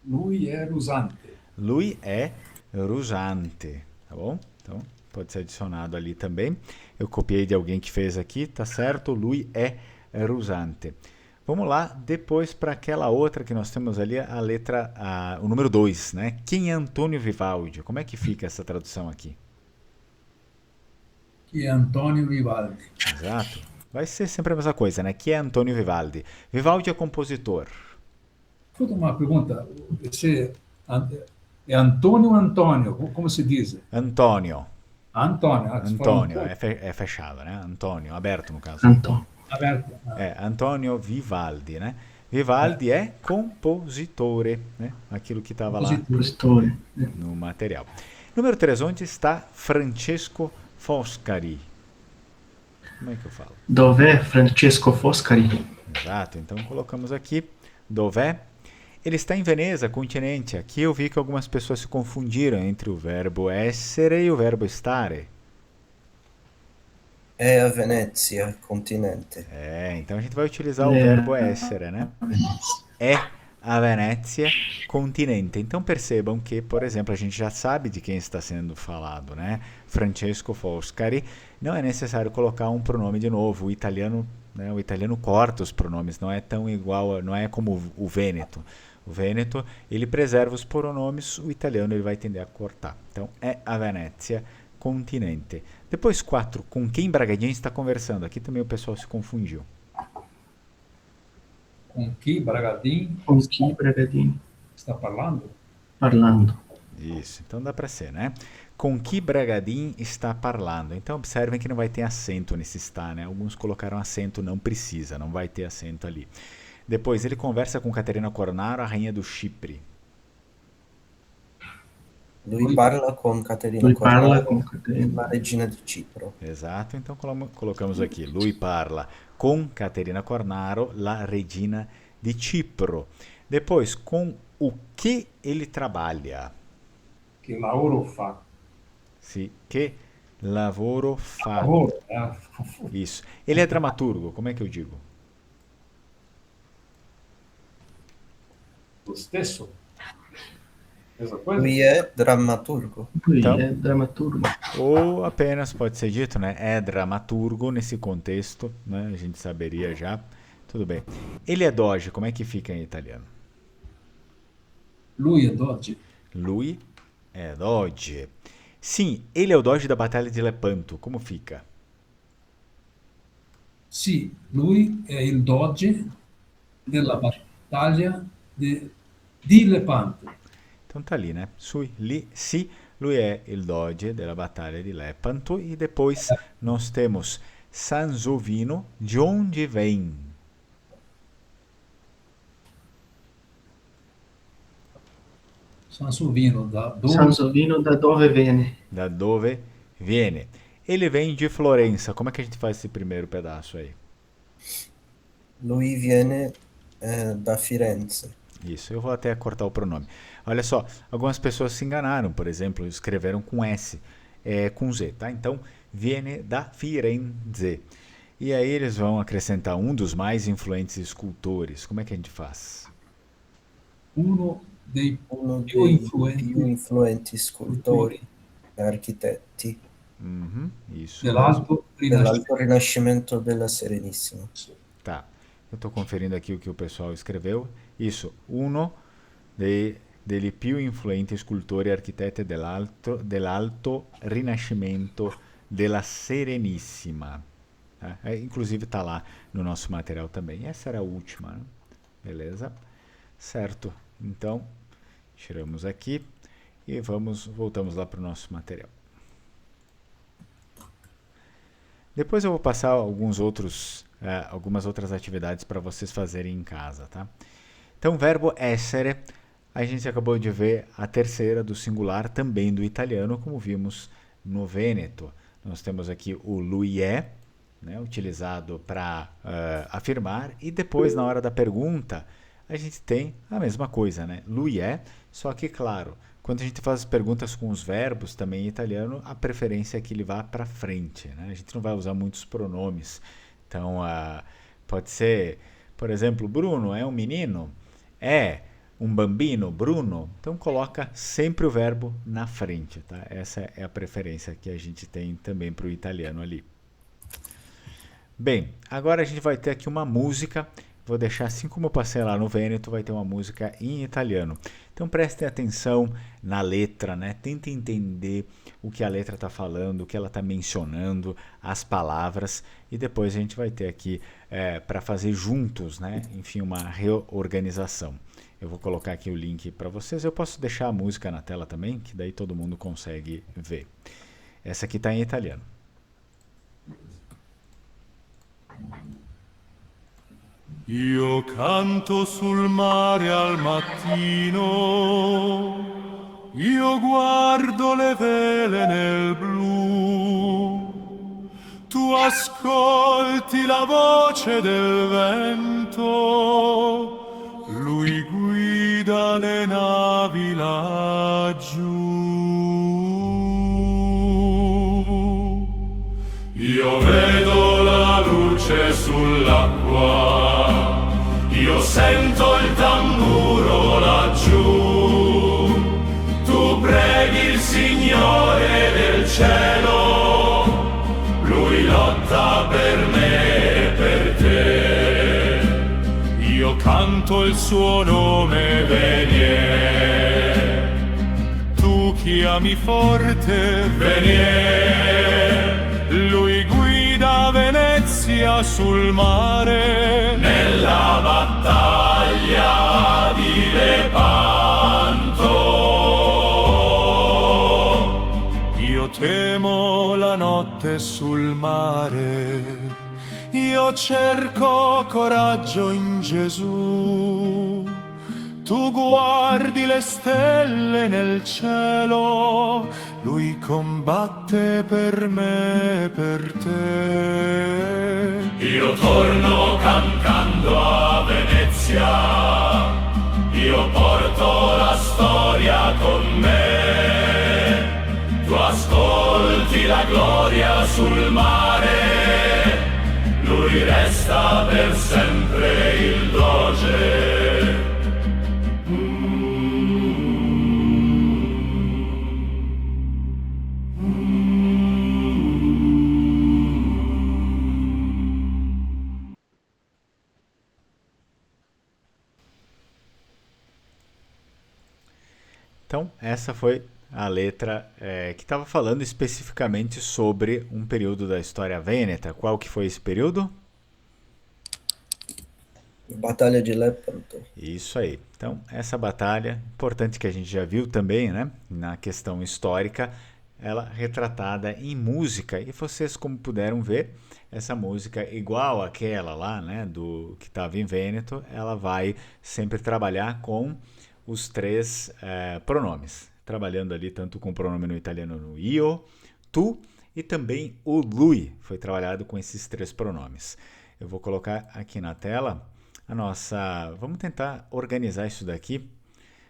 Lui è rusante. Lui é rusante, tá bom? Então, pode ser adicionado ali também. Eu copiei de alguém que fez aqui, tá certo? Lui é rusante. Vamos lá, depois para aquela outra que nós temos ali, a letra, o número 2, né? Quem é Antônio Vivaldi? Como é que fica essa tradução aqui? Chi è Antonio Vivaldi. Exato. Vai ser sempre a mesma coisa, né? Que é Antônio Vivaldi. Vivaldi é compositor. Escuta uma pergunta. Esse é Antônio ou Antônio? Como se diz? Antônio. Antônio. Antônio, é fechado, né? Antônio, aberto no caso. Antônio. Aberto. É, Antônio Vivaldi, né? Vivaldi é compositore, né? Aquilo que estava lá Compositore. no material. Número 3, onde está Francesco Foscari? Como é que eu falo? Dov'è Francesco Foscari? Exato, então colocamos aqui, dov'è? Ele está em Veneza, continente. Aqui eu vi que algumas pessoas se confundiram entre o verbo essere e o verbo stare. È a Venezia, continente. Então a gente vai utilizar o verbo essere, né? É a Venezia, continente. Então percebam que, por exemplo, a gente já sabe de quem está sendo falado, né? Francesco Foscari. Não é necessário colocar um pronome de novo. O italiano, né? O italiano corta os pronomes, não é tão igual, não é como o Vêneto. O Vêneto, ele preserva os pronomes, o italiano ele vai tender a cortar. Então, é a Venezia, continente. Depois 4, com quem Bragadin está conversando? Aqui também o pessoal se confundiu. Com chi Bragadin Con chi Bragadini? está parlando? Parlando. Isso, então dá para ser, né? Com que Bragadin está parlando? Então observem que não vai ter acento nesse está, né? Alguns colocaram acento, não precisa, não vai ter acento ali. Depois ele conversa com Caterina Cornaro, a rainha do Chipre. Lui parla con Caterina Lui parla Cornaro, con Caterina. la regina di Cipro. Exato, então colocamos aqui. Lui parla com Caterina Cornaro, la regina di Cipro. Depois, com o que ele trabalha? Che lavoro fa? Sì, che lavoro fa? Lavoro, Isso. Ele é dramaturgo, como é que eu digo? Lo stesso. Mesma coisa? Lui è drammaturgo. Lui Então, è drammaturgo. ou apenas pode ser dito, né? É dramaturgo nesse contexto, né? A gente saberia já. Tudo bem. Ele é doge, como é que fica em italiano? Lui è doge. Lui é doge. Sim, ele é o doge da Batalha de Lepanto. Como fica? Sì, lui è il doge della battaglia di Lepanto. Então tá ali, né? Sì, lui è il doge della Batalha di Lepanto. E depois nós temos Sansovino, de onde vem? Sansovino, Sansovino da dove viene? Da dove viene? Ele vem de Florença. Como é que a gente faz esse primeiro pedaço aí? Lui viene da Firenze. Isso, eu vou até cortar o pronome. Olha só, algumas pessoas se enganaram, por exemplo, escreveram com S, com Z, tá? Então, viene da Firenze. E aí eles vão acrescentar um dos mais influentes escultores. Como é que a gente faz? Uno dei più influenti scultori e architetti isso. Dell'Alto Rinascimento della Serenissima. Tá, eu estou conferindo aqui o que o pessoal escreveu. Isso, uno degli più influenti scultori e architetti dell'Alto Rinascimento della Serenissima. Inclusive está lá no nosso material também. Essa era a última, né? Beleza? Certo. Então, tiramos aqui e voltamos lá para o nosso material. Depois eu vou passar algumas outras atividades para vocês fazerem em casa, tá? Então, o verbo essere, a gente acabou de ver a terceira do singular também do italiano, como vimos no Vêneto. Nós temos aqui o lui è, né, utilizado para afirmar, e depois, na hora da pergunta, a gente tem a mesma coisa, né? Lui è, só que, claro, quando a gente faz as perguntas com os verbos, também em italiano, a preferência é que ele vá para frente, né? A gente não vai usar muitos pronomes. Então, pode ser, por exemplo, Bruno é um menino? É um bambino, Bruno? Então, coloca sempre o verbo na frente, tá? Essa é a preferência que a gente tem também para o italiano ali. Bem, agora a gente vai ter aqui uma música. Vou deixar, assim como eu passei lá no Vêneto, vai ter uma música em italiano. Então prestem atenção na letra, né? Tentem entender o que a letra está falando, o que ela está mencionando, as palavras. E depois a gente vai ter aqui para fazer juntos, né? Enfim, uma reorganização. Eu vou colocar aqui o link para vocês. Eu posso deixar a música na tela também, que daí todo mundo consegue ver. Essa aqui está em italiano. Io canto sul mare al mattino, io guardo le vele nel blu, tu ascolti la voce del vento, lui guida le navi laggiù. Io vedo la luce sull'acqua, io sento il tamburo laggiù, tu preghi il Signore del cielo, lui lotta per me e per te. Io canto il suo nome, Venier, tu chiami forte, Venier, lui guida Venezia sul mare, nella battaglia di Lepanto. Io temo la notte sul mare, io cerco coraggio in Gesù. Tu guardi le stelle nel cielo, lui combatte per me e per te. Io torno cantando a Venezia, io porto la storia con me. Tu ascolti la gloria sul mare, lui resta per sempre il doge. Então, essa foi a letra que estava falando especificamente sobre um período da história vêneta. Qual que foi esse período? Batalha de Lepanto. Isso aí. Então, essa batalha, importante que a gente já viu também, né, na questão histórica, ela retratada em música. E vocês, como puderam ver, essa música, igual àquela lá, né, do que estava em Vêneto, ela vai sempre trabalhar com os três pronomes, trabalhando ali tanto com o pronome no italiano no io, tu, e também o lui foi trabalhado com esses três pronomes. Eu vou colocar aqui na tela a nossa... Vamos tentar organizar isso daqui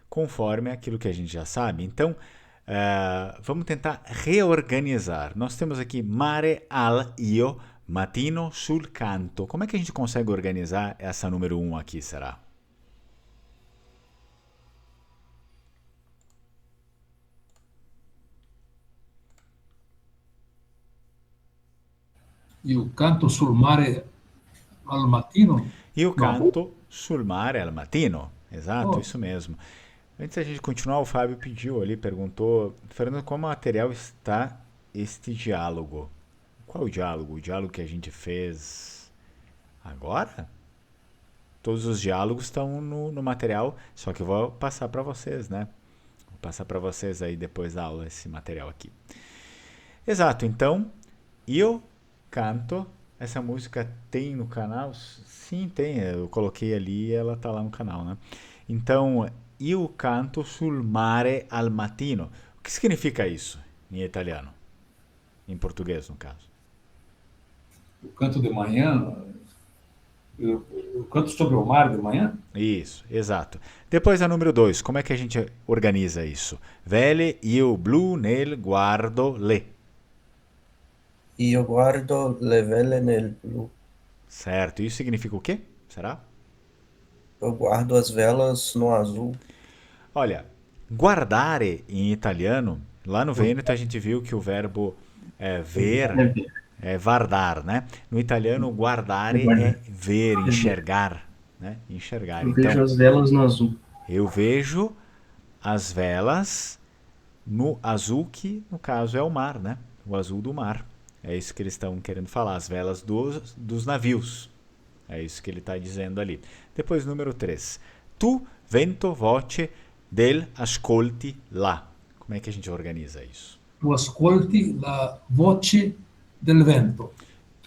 conforme aquilo que a gente já sabe. Então, vamos tentar reorganizar. Nós temos aqui mare al io, mattino sul canto. Como é que a gente consegue organizar essa número 1 aqui, será? Io canto sul mare al mattino? Io canto sul mare al mattino. Exato, isso mesmo. Antes da gente continuar, o Fábio pediu ali, perguntou, Fernando, qual material está este diálogo? Qual o diálogo? O diálogo que a gente fez agora? Todos os diálogos estão no material, só que eu vou passar para vocês, né? Vou passar para vocês aí depois da aula esse material aqui. Exato, então, io canto Essa música tem no canal? Sim, tem. Eu coloquei ali e ela tá lá no canal, né? Então, io canto sul mare al mattino. O que significa isso em italiano? Em português, no caso. Eu canto de manhã, eu canto sobre o mar de manhã? Isso, exato. Depois a número 2, como é que a gente organiza isso? Vele io blu nel guardo le. Io guardo le vele nel blu. Certo, isso significa o quê? Será? Eu guardo as velas no azul. Olha, guardare em italiano, lá no Vêneto a gente viu que o verbo ver é vardar, né? No italiano, guardare é ver, enxergar, né? Enxergar. Eu Então, vejo as velas no azul. eu vejo as velas no azul, que no caso é o mar, né? O azul do mar. É isso que eles estão querendo falar, as velas dos navios. É isso que ele está dizendo ali. Depois, número 3. Tu, vento, voce, del ascolti là. Como é que a gente organiza isso? Tu ascolti la voce del vento.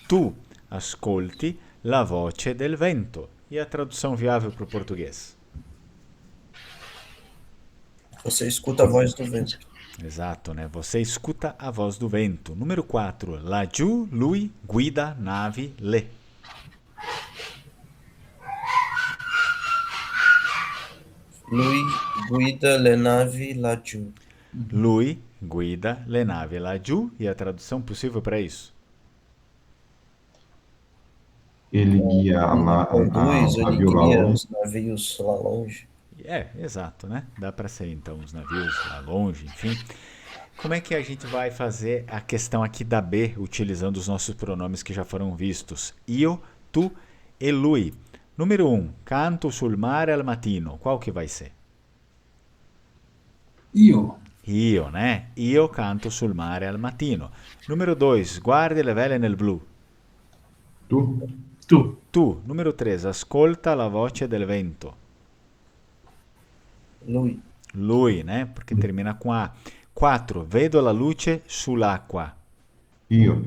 Tu ascolti la voce del vento. E a tradução viável para o português? Você escuta a voz do vento. Exato, né? Você escuta a voz do vento. Número 4. Laggiù lui guida navi le. Lui guida le navi laggiù. Lui guida le navi laggiù. E a tradução possível para isso? Ele guia Conduz, a ele navio lá guia longe. os navios lá longe. Exato, né? Dá para ser então os navios lá longe, enfim. Como é que a gente vai fazer a questão aqui da B, utilizando os nossos pronomes que já foram vistos? Io, tu e lui. Número 1, canto sul mare al mattino. Qual que vai ser? Io. Io, né? Io canto sul mare al mattino. Número 2, guardi le vele nel blu. Tu? Tu. Tu. Número 3, ascolta la voce del vento. Lui. Lui, né? Porque termina com A. 4, vedo la luce sull'acqua. Io.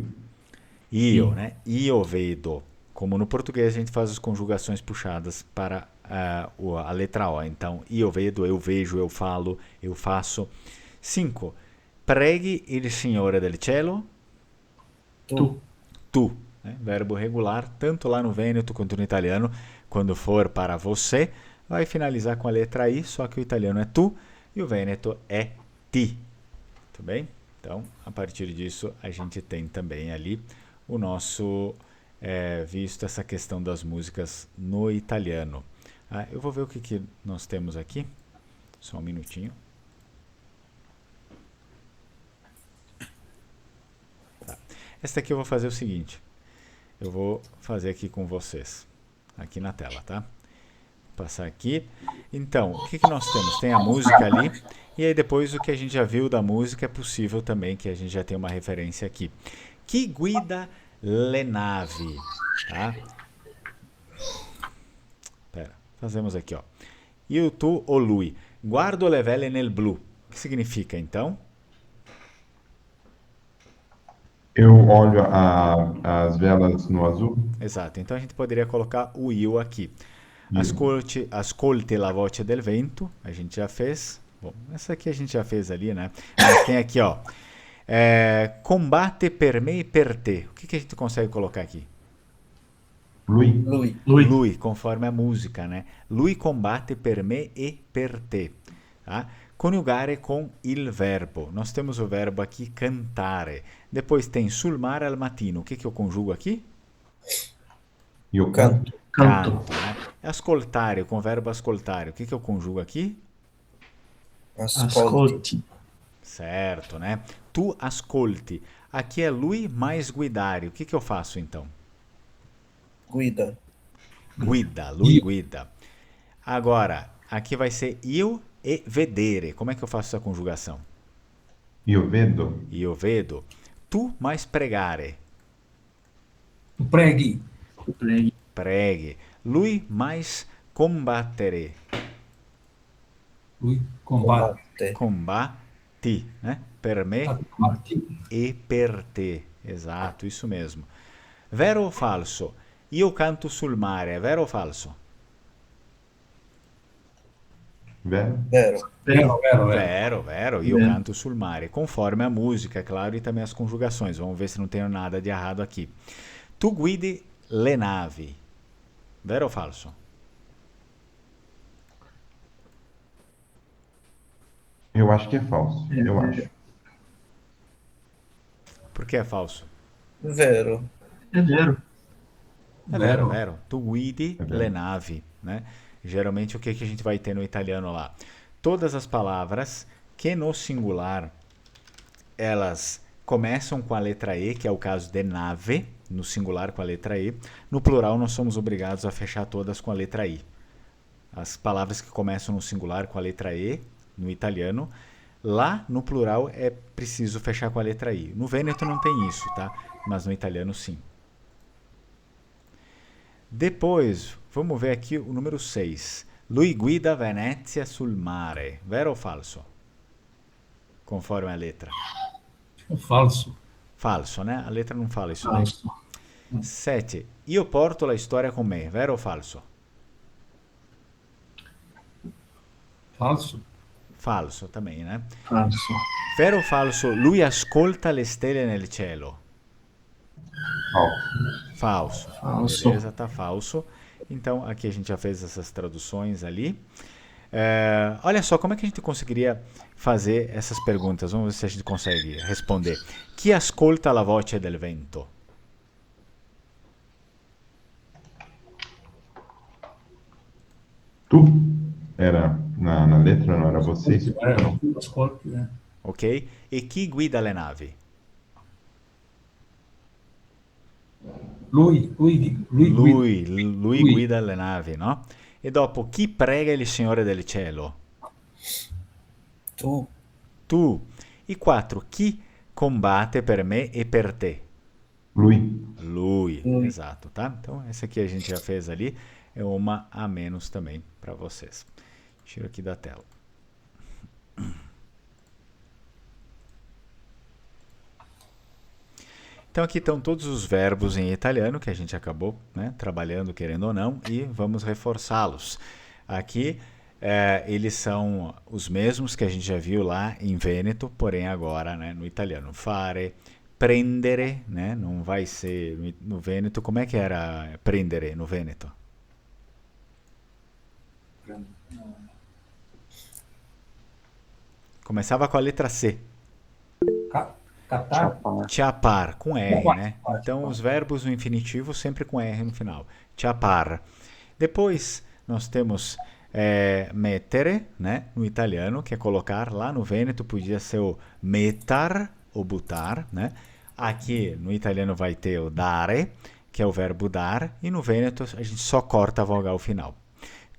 Io, né? Io vedo. Como no português a gente faz as conjugações puxadas para a letra O. Então, io vedo, eu vejo, eu falo, eu faço. 5. Preghi il Signore del Cielo. Tu. Tu, né? Verbo regular, tanto lá no Vêneto quanto no italiano. Quando for para você, vai finalizar com a letra I, só que o italiano é tu e o Vêneto é ti. Tudo bem? Então, a partir disso, a gente tem também ali o nosso... visto essa questão das músicas no italiano. Eu vou ver o que nós temos aqui. Só um minutinho. Tá. Esta aqui eu vou fazer o seguinte. Eu vou fazer aqui com vocês. Aqui na tela, tá? Vou passar aqui. Então, o que nós temos? Tem a música ali. E aí depois o que a gente já viu da música é possível também que a gente já tem uma referência aqui. Chi guida le navi, tá? Pera, fazemos aqui, ó. Io, tu o lui. Guardo le vele nel blu. O que significa, então? Eu olho as velas no azul. Exato, então a gente poderia colocar o io aqui. Ascolte la voce del vento, a gente já fez. Bom, essa aqui a gente já fez ali, né? Mas tem aqui, ó. Combate per me e per te. O que a gente consegue colocar aqui? Lui. Lui. Lui, conforme a música, né? Lui combate per me e per te. Tá? Coniugare com il verbo. Nós temos o verbo aqui cantare. Depois tem sul mare al mattino. O que eu conjugo aqui? Io canto. Canto. Né? Ascoltare, com o verbo ascoltare. O que eu conjugo aqui? Ascolti. Certo, né? Tu ascolti. Aqui é lui mais guidare. O que eu faço então? Guida. Guida, lui guida. Agora, aqui vai ser io e vedere. Como é que eu faço essa conjugação? Io vedo. Io vedo. Tu mais pregare. Preghi. Preghi. Lui mais combattere. Lui combate. Combatti, né? Per me Combatti. e per te. Exato, isso mesmo. Vero o falso? Io canto sul mare, è vero o falso? Vero? Vero. Vero, io canto sul mare, conforme a música, é claro, e também as conjugações. Vamos ver se não tenho nada de errado aqui. Tu guidi le navi, vero ou falso? Eu acho que é falso. Eu acho. Por que é falso? Vero. É vero. É Vero. vero. Tu guidi le navi, né? Geralmente o que a gente vai ter no italiano lá? Todas as palavras que no singular elas começam com a letra E, que é o caso de nave, no singular com a letra E. No plural nós somos obrigados a fechar todas com a letra I. As palavras que começam no singular com a letra E, no italiano, lá no plural é preciso fechar com a letra I. No Vêneto não tem isso, tá? Mas no italiano sim. Depois, vamos ver aqui o número 6. Lui guida Venezia sul mare. Vero ou falso? Conforme a letra. Falso. Falso, né? A letra não fala isso daí. Falso. 7. Io porto la storia con me. Vero ou falso? Falso. Falso também, né? Falso. Vero ou falso? Lui ascolta le stelle nel cielo. Falso. Falso. Falso. Beleza, tá falso. Então, aqui a gente já fez essas traduções ali. Olha só, como é que a gente conseguiria fazer essas perguntas? Vamos ver se a gente consegue responder. Chi ascolta la voce del vento? Tu? Era na letra, não era você? Tu ascolti, né? Ok? E chi guida le navi? Lui guida. Lui guida le navi, no? E dopo, chi prega il Signore del cielo? Tu. Tu. E 4, chi combatte per me e per te? Lui, exato, tá? Então, essa aqui a gente já fez ali. É uma a menos também para vocês. Tiro aqui da tela. Então aqui estão todos os verbos em italiano que a gente acabou, né, trabalhando, querendo ou não, e vamos reforçá-los. Aqui eles são os mesmos que a gente já viu lá em Vêneto, porém agora, né, no italiano. Fare, prendere, né, não vai ser no Vêneto. Como é que era prendere no Vêneto? Começava com a letra C. Catar. Ciapar, com R, né? Então, os verbos no infinitivo sempre com R no final. Ciapar. Depois, nós temos mettere, né? No italiano, que é colocar. Lá no Vêneto podia ser o mettar ou buttar, né? Aqui, no italiano, vai ter o dare, que é o verbo dar. E no Vêneto, a gente só corta a vogal final.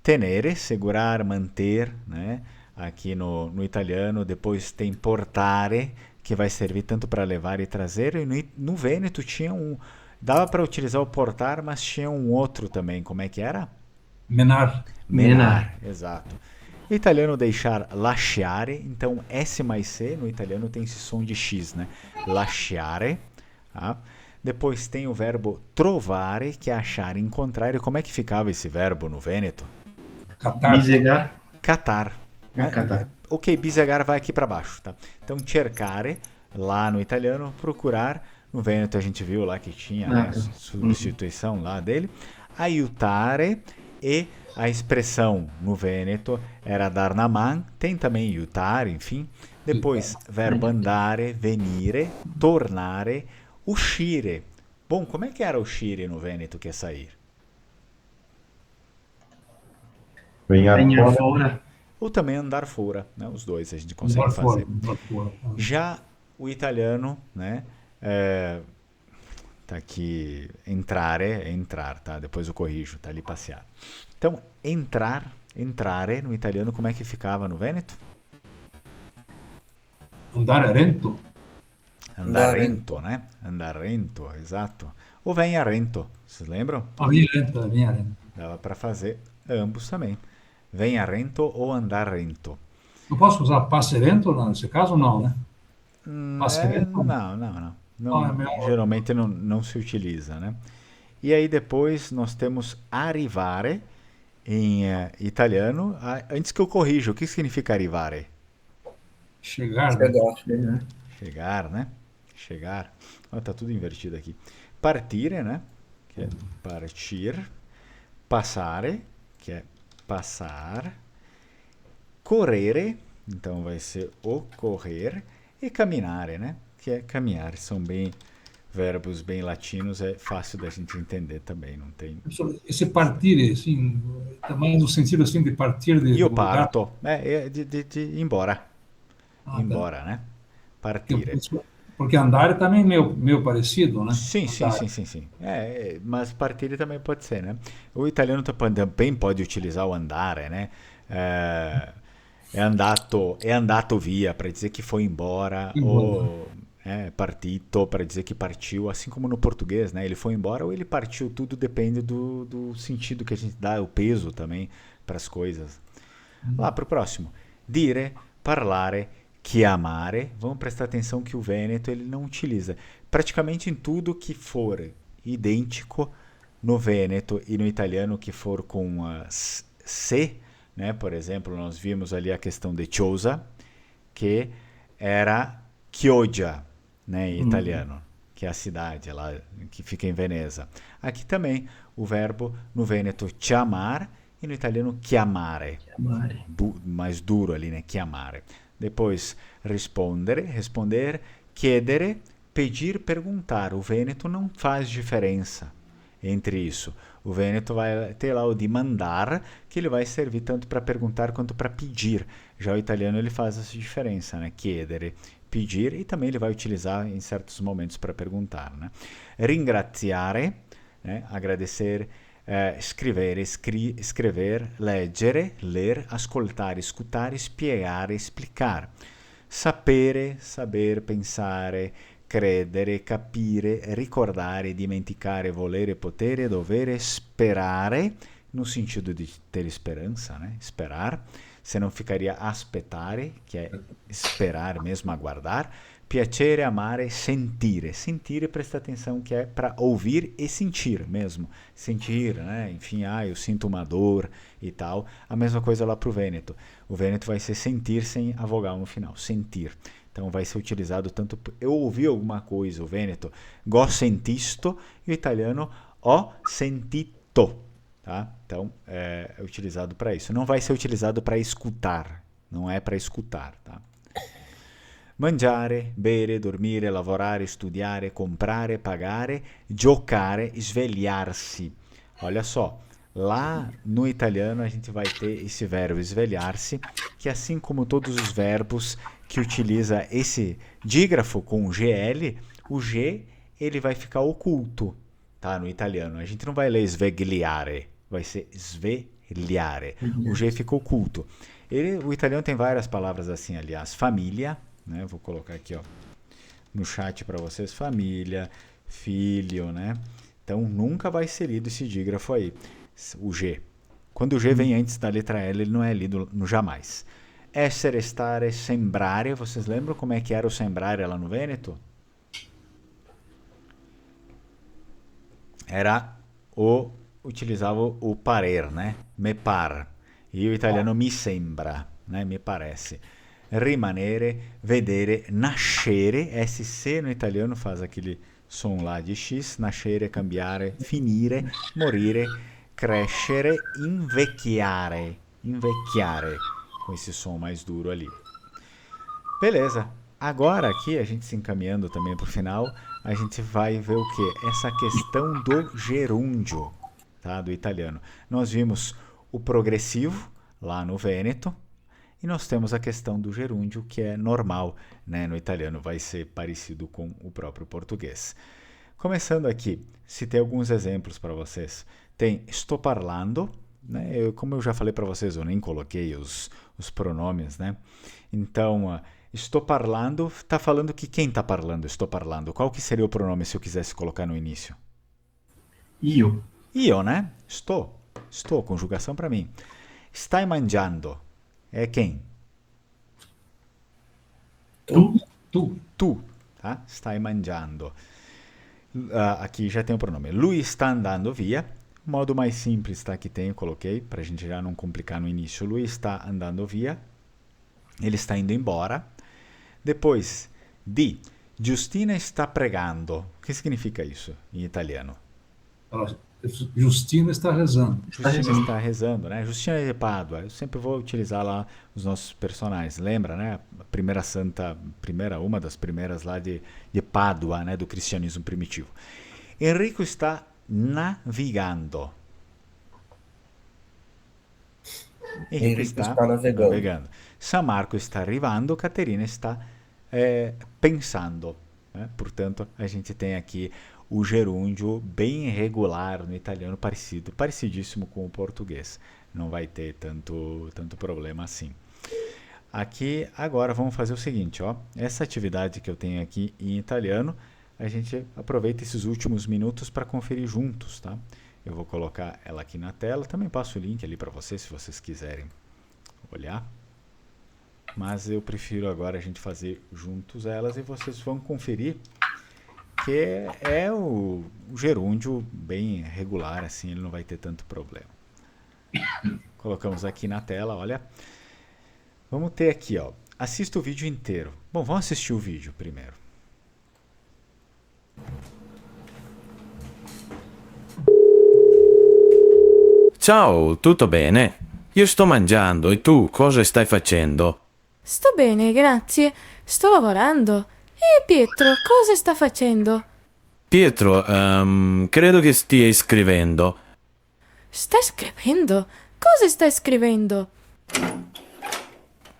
Tenere, segurar, manter, né? Aqui no italiano. Depois tem portare, que vai servir tanto para levar e trazer. E no Vêneto tinha dava para utilizar o portar, mas tinha um outro também. Como é que era? Menar. Exato. O italiano deixar lasciare, então S mais C no italiano tem esse som de X, né? Lasciare. Tá? Depois tem o verbo trovare, que é achar, encontrar. E como é que ficava esse verbo no Vêneto? Catar. Bisegar. Catar. Catar. Ok, bisegar vai aqui para baixo, tá? Então, cercare, lá no italiano, procurar. No Vêneto a gente viu lá que tinha, né, substituição lá dele. Aiutare, e a expressão no Vêneto era dar na man, tem também aiutare, enfim. Depois, verbo andare, venire, tornare, uscire. Bom, como é que era uscire no Vêneto, que é sair? Venha fora. Ou também andar fora, né? Os dois a gente consegue fazer. Já o italiano, né? Tá aqui, entrare, é entrar, tá? Depois eu corrijo, tá ali passear. Então, entrare no italiano, como é que ficava no Vêneto? Andare Andarrento, né? Andarrento, exato. Ou venha rento, vocês lembram? Venha rento. Dava para fazer ambos também. Venha rento ou andar rento. Não posso usar passerento nesse caso, não, né? Passerento? Não. geralmente não se utiliza, né? E aí depois nós temos arrivare em italiano. Antes que eu corrija, o que significa arrivare? Chegar, né? Chegar, né? Chegar. Tá tudo invertido aqui. Partire, né? Que é partir. Passare, que é passar. Correre, então vai ser correr. E camminare, né? Que é caminhar. São verbos bem latinos, é fácil da gente entender também, não tem... Esse partir, assim, também no sentido assim de partir de Io lugar. parto, de ir embora. Embora, Tá. né? Partire. Porque andar também é meio parecido, né? Sim. Mas partire também pode ser, né? O italiano também pode utilizar o andare, né? É andato via, para dizer que foi embora, ou partito, para dizer que partiu, assim como no português, né? Ele foi embora ou ele partiu, tudo depende do sentido que a gente dá, o peso também para as coisas. Lá para o próximo. Dire, parlare, chiamare. Vamos prestar atenção que o Vêneto ele não utiliza. Praticamente em tudo que for idêntico no Vêneto e no italiano que for com se, né? Por exemplo, nós vimos ali a questão de Chiosa, que era Chioggia, né, em italiano, que é a cidade lá que fica em Veneza. Aqui também o verbo no Vêneto chiamar e no italiano chiamare. Mais duro ali, né? Chiamare. Depois responder, chiedere, pedir, perguntar. O Vêneto não faz diferença entre isso. O Vêneto vai ter lá o de mandar, que ele vai servir tanto para perguntar quanto para pedir. Já o italiano ele faz essa diferença, né? Chiedere, pedir, e também ele vai utilizar em certos momentos para perguntar, né? Ringraziare, né? Agradecer, escrever, leggere, ler, ascoltare, escutar, spiegare, explicar. Sapere, saber, pensare, credere, capire, ricordare, dimenticare, volere, potere, dovere, sperare, no sentido de ter esperança, né? Esperar. Senão ficaria aspettare, que é esperar mesmo, aguardar. Piacere, amare, sentire. Sentire, presta atenção, que é para ouvir e sentir mesmo. Sentir, né? Enfim, eu sinto uma dor e tal. A mesma coisa lá para o Vêneto. O Vêneto vai ser sentir sem a vogal no final. Sentir. Então vai ser utilizado tanto... Eu ouvi alguma coisa, o Vêneto, go sentisto, e o italiano, ho sentito. Tá? Então é utilizado para isso. Não vai ser utilizado para escutar. Não é para escutar. Tá? Mangiare, bere, dormire, lavorare, studiare, comprare, pagare, giocare, svegliarsi. Olha só, lá no italiano a gente vai ter esse verbo svegliarsi, que assim como todos os verbos que utiliza esse dígrafo com GL, o G ele vai ficar oculto, tá? No italiano. A gente não vai ler svegliare, vai ser svegliare. O G fica oculto. O italiano tem várias palavras assim, aliás. Família, né? Vou colocar aqui, ó, no chat para vocês. Família, filho, né? Então nunca vai ser lido esse dígrafo aí, o G. Quando o G vem antes da letra L, ele não é lido no jamais. Essere, stare, sembrare. Vocês lembram como é que era o sembrare lá no Vêneto? Utilizava o parer, né? Me par. E o italiano mi sembra, né? Me parece. Rimanere, vedere, nascere. SC no italiano faz aquele som lá de X. Nascere, cambiare, finire, morire, crescere, invecchiare. Invecchiare. Com esse som mais duro ali. Beleza. Agora aqui, a gente se encaminhando também para o final, a gente vai ver o quê? Essa questão do gerúndio, tá? Do italiano. Nós vimos o progressivo lá no Vêneto e nós temos a questão do gerúndio, que é normal, né? No italiano vai ser parecido com o próprio português. Começando aqui, citei alguns exemplos para vocês. Tem sto parlando, né? Como eu já falei para vocês, eu nem coloquei os pronomes, né? Então, estou parlando, está falando que quem está falando? Estou parlando. Qual que seria o pronome se eu quisesse colocar no início? Io. Io, né? Estou, conjugação para mim. Stai mangiando. É quem? Tu. tá? Stai mangiando. Aqui já tem o pronome. Lui está andando via. O modo mais simples, tá? Que tem, eu coloquei, pra gente já não complicar no início. Lui está andando via. Ele está indo embora. Depois, di. Giustina está pregando. O que significa isso em italiano? Justina está rezando. Justina está rezando, né? Justina de Pádua. Eu sempre vou utilizar lá os nossos personagens. Lembra, né? A primeira santa, uma das primeiras lá de Pádua, né? Do cristianismo primitivo. Enrico está navigando. Enrico está navegando. San Marco está arrivando. Caterina está pensando. Né? Portanto, a gente tem aqui o gerúndio bem regular no italiano, parecidíssimo com o português. Não vai ter tanto problema assim. Aqui, agora, vamos fazer o seguinte, ó. Essa atividade que eu tenho aqui em italiano, a gente aproveita esses últimos minutos para conferir juntos, tá? Eu vou colocar ela aqui na tela. Também passo o link ali para vocês, se vocês quiserem olhar. Mas eu prefiro agora a gente fazer juntos elas e vocês vão conferir que é o gerúndio bem regular, assim, ele não vai ter tanto problema. Colocamos aqui na tela, olha. Vamos ter aqui, ó. Assista o vídeo inteiro. Bom, vamos assistir o vídeo primeiro. Ciao, tutto bene? Io sto mangiando e tu cosa stai facendo? Sto bene, grazie. Sto lavorando. E Pietro, cosa sta facendo? Pietro, credo che stia scrivendo. Sta scrivendo? Cosa sta scrivendo?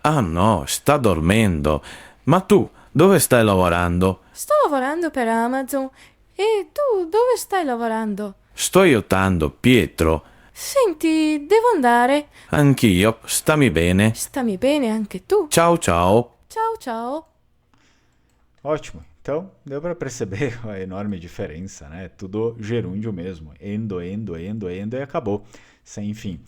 Ah no, sta dormendo. Ma tu, dove stai lavorando? Sto lavorando per Amazon. E tu, dove stai lavorando? Sto aiutando Pietro. Senti, devo andare. Anch'io, stammi bene. Stammi bene anche tu. Ciao ciao. Ciao ciao. Ótimo. Então, deu para perceber a enorme diferença, né? Tudo gerúndio mesmo. Endo, endo, endo, endo e acabou. Sem fim.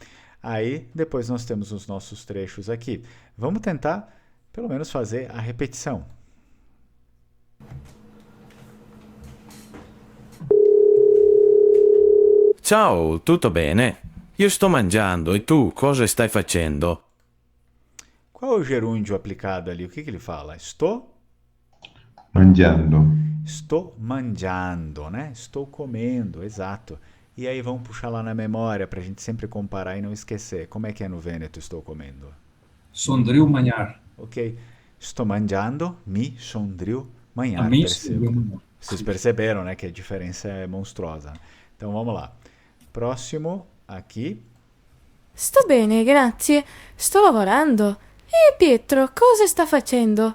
Aí, depois nós temos os nossos trechos aqui. Vamos tentar, pelo menos, fazer a repetição. Ciao, tutto bene? Io sto mangiando e tu cosa stai facendo? Qual é o gerúndio aplicado ali? O que ele fala? Estou mangiando. Estou mangiando, né? Estou comendo, exato. E aí vamos puxar lá na memória para a gente sempre comparar e não esquecer. Como é que é no Vêneto estou comendo? Sondrio mangiar. Ok. Sto mangiando, mi sondrio mangiar. Mi Percebo. Vocês perceberam, né? Que a diferença é monstruosa. Então vamos lá. Próximo, aqui. Sto bene, grazie. Sto lavorando. E Pietro, cosa sta facendo?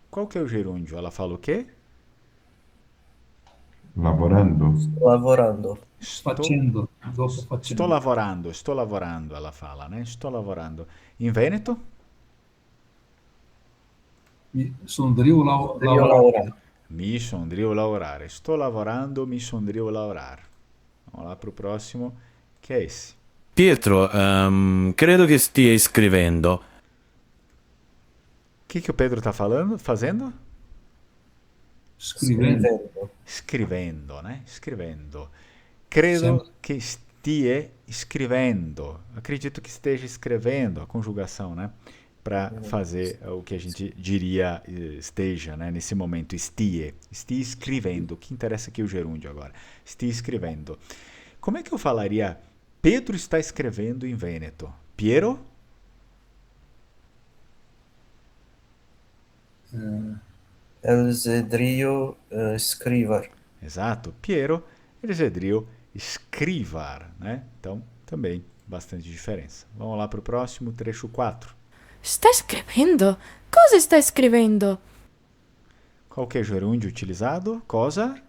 Qual que é o gerúndio? Ela fala o quê? Lavorando. Lavorando. Facendo. Sto lavorando, ela fala, né? Sto lavorando. In Veneto? Sondrio lavorare. Mi sondrio lavorare. Sto lavorando, mi sondrio lavorare. Vamos lá para o próximo, que é esse. Pietro, credo che stia scrivendo. O que o Pedro está fazendo? Scrivendo, né? Scrivendo. Credo che stia scrivendo. Acredito que esteja escrevendo, a conjugação, né? Para fazer o que a gente diria esteja, né? Nesse momento, stia escrevendo. O que interessa aqui o gerúndio agora? Stia escrevendo. Como é que eu falaria Pedro está escrevendo em Vêneto? Piero? Elzedrio scrivar. Exato. Piero, Elzedrio scrivar, né? Então, também bastante diferença. Vamos lá para o próximo, trecho 4. Sta scrivendo? Cosa sta scrivendo? Qual que é o gerúndio utilizado? Cosa?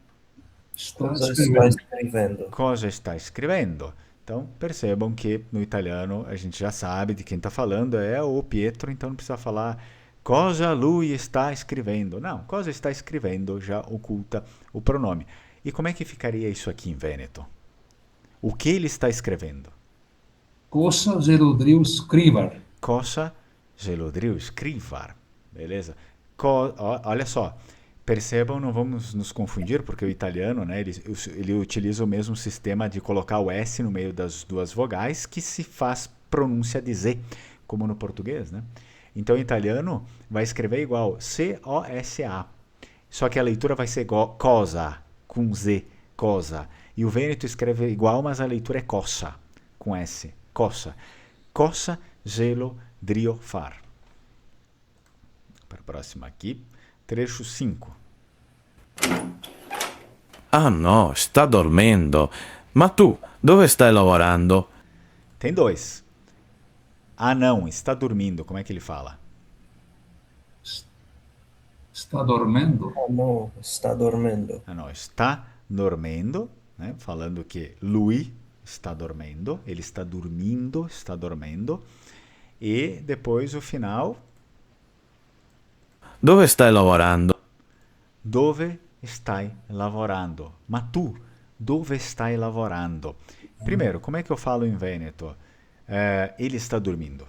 Cosa está escrevendo. Cosa está escrevendo. Então, percebam que no italiano a gente já sabe de quem está falando, é o Pietro, então não precisa falar cosa lui está escrevendo. Não, cosa está escrevendo já oculta o pronome. E como é que ficaria isso aqui em Vêneto? O que ele está escrevendo? Cosa zelodrio scrivar. Cosa zelodrio scrivar. Beleza? Olha só. Percebam, não vamos nos confundir, porque o italiano, né, ele utiliza o mesmo sistema de colocar o S no meio das duas vogais, que se faz pronúncia de Z, como no português, né? Então, o italiano vai escrever igual C-O-S-A. Só que a leitura vai ser cosa, com Z, cosa. E o vêneto escreve igual, mas a leitura é coça, com S, coça. Coça, gelo, drio, far. Para a próxima aqui, trecho 5. Ah no, sta dormendo. Ma tu, dove stai lavorando? Tem dois. Ah não, está dormindo. Como é que ele fala? Está dormendo? Ah, não, está dormendo. Ah não, está dormendo, né? Falando que lui está dormendo, ele está dormindo, está dormendo. E depois o final, Dove stai lavorando? dove stai lavorando? Ma tu, dove stai lavorando? Primeiro, como é que eu falo em Vêneto? Ele está dormindo.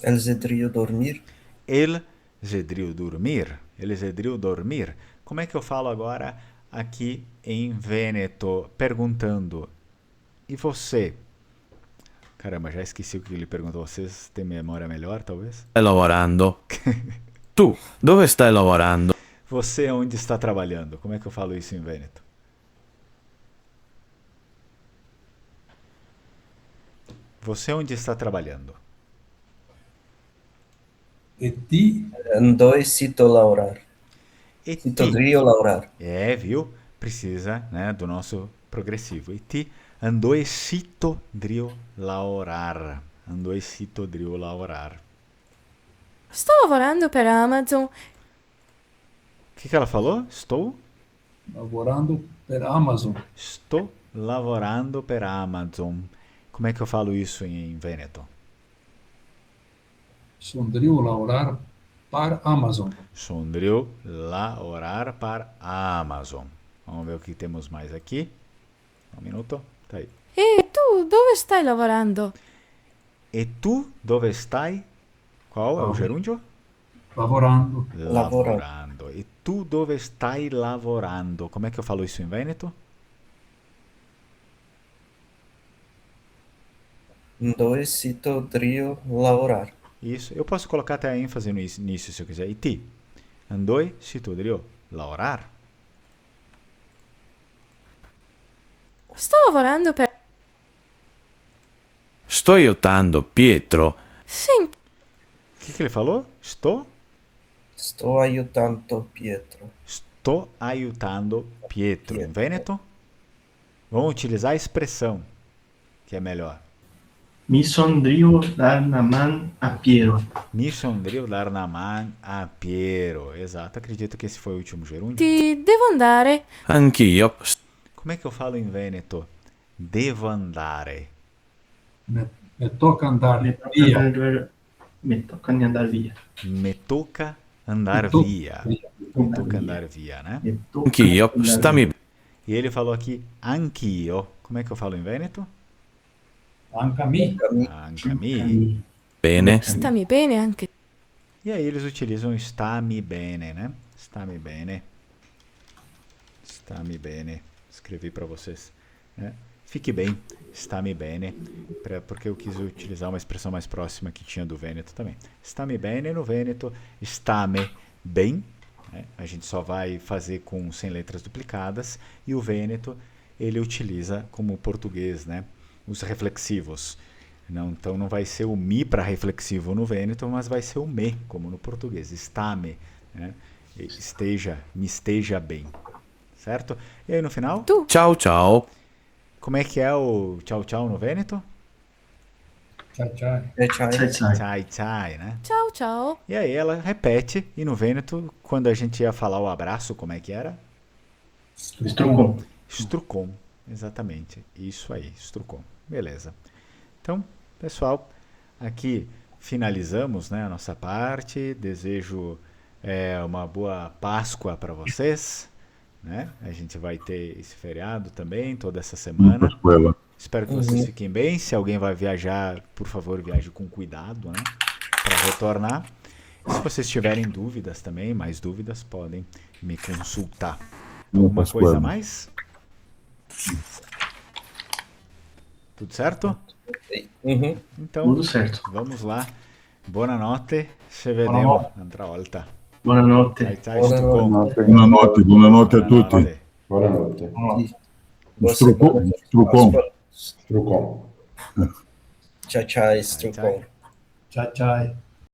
El zedrio dormir? El zedrio dormir. El zedrio dormir. Como é que eu falo agora aqui em Vêneto? Perguntando. E você? Caramba, já esqueci o que ele perguntou. Vocês têm memória melhor, talvez? Stai lavorando. Tu, dove stai lavorando? Você onde está trabalhando? Como é que eu falo isso em Vêneto? Você onde está trabalhando? E ti? Andoi sito laurar. E Sito drio laurar. viu? Precisa, né, do nosso progressivo. E ti andoi sito drio laurar. Andoi sito drio laurar. Sto lavorando per Amazon. O que ela falou? Estou Lavorando per Amazon. lavorando per Amazon. Como é que eu falo isso em Vêneto? Sondrio laurar para Amazon. Sondrio laorar para Amazon. Vamos ver o que temos mais aqui. Um minuto. Tá aí. E tu, dove stai lavorando? E tu dove stai? Qual é o gerúndio? Lavorando. Lavorando. E tu dove stai lavorando? Como é que eu falo isso em Vêneto? Andoi sito drio laurar. Isso. Eu posso colocar até a ênfase no início se eu quiser. E ti? Andoi sito drio laurar? Sto lavorando per... Sto aiutando Pietro. Sim, O que ele falou? Sto aiutando Pietro. Sto aiutando Pietro. Em Vêneto? Vamos utilizar a expressão, que é melhor. Mi sondrio dar na man a Piero. Mi sondrio dar na man a Piero. Exato, acredito que esse foi o último gerúndio. ti devo andare. Anch'io. Como é que eu falo em Vêneto? Devo andare. Me tocca andare Mi tocca via. andare- mi tocca andare via. Me tocca andar Me tocca via. via. Me tocca andar via, né? Mi tocca Anch'io. andare Stammi via. E ele falou aqui, anch'io. Como é que eu falo em Vêneto? Anche a me. Anche mi. bene. Stammi bene anche. E aí eles utilizam stammi bene, né? Stammi bene. Stammi bene. Escrevi para vocês, né? Fique bem, stammi bene, porque eu quis utilizar uma expressão mais próxima que tinha do Vêneto também. Stammi bene no Vêneto, stame bem, né? A gente só vai fazer sem letras duplicadas, e o Vêneto ele utiliza como o português, né? Os reflexivos. Então não vai ser o mi para reflexivo no Vêneto, mas vai ser o me, como no português. Stame, né? Me esteja bem. Certo? E aí no final? Ciao ciao. Como é que é o tchau tchau no Vêneto? Tchau, tchau. Tchai tchai, né? Ciao ciao. E aí ela repete, e no Vêneto, quando a gente ia falar o abraço, como é que era? Strucco. Strucom, exatamente. Isso aí, Strucom. Beleza. Então, pessoal, aqui finalizamos, né, a nossa parte. Desejo uma boa Páscoa para vocês, né? A gente vai ter esse feriado também toda essa semana. Escola. Espero que vocês fiquem bem. Se alguém vai viajar, por favor, viaje com cuidado, né? Para retornar. Se vocês tiverem dúvidas também, mais dúvidas, podem me consultar. Alguma coisa a mais? Tudo certo? Então, Tudo certo. vamos lá. Buonanotte, ci vediamo un'altra volta. Buonanotte. Ciao, Stucon. Buonanotte a tutti. Buonanotte. Strucon. Strucon. Ciao, ciao, Strucon. Ciao, ciao.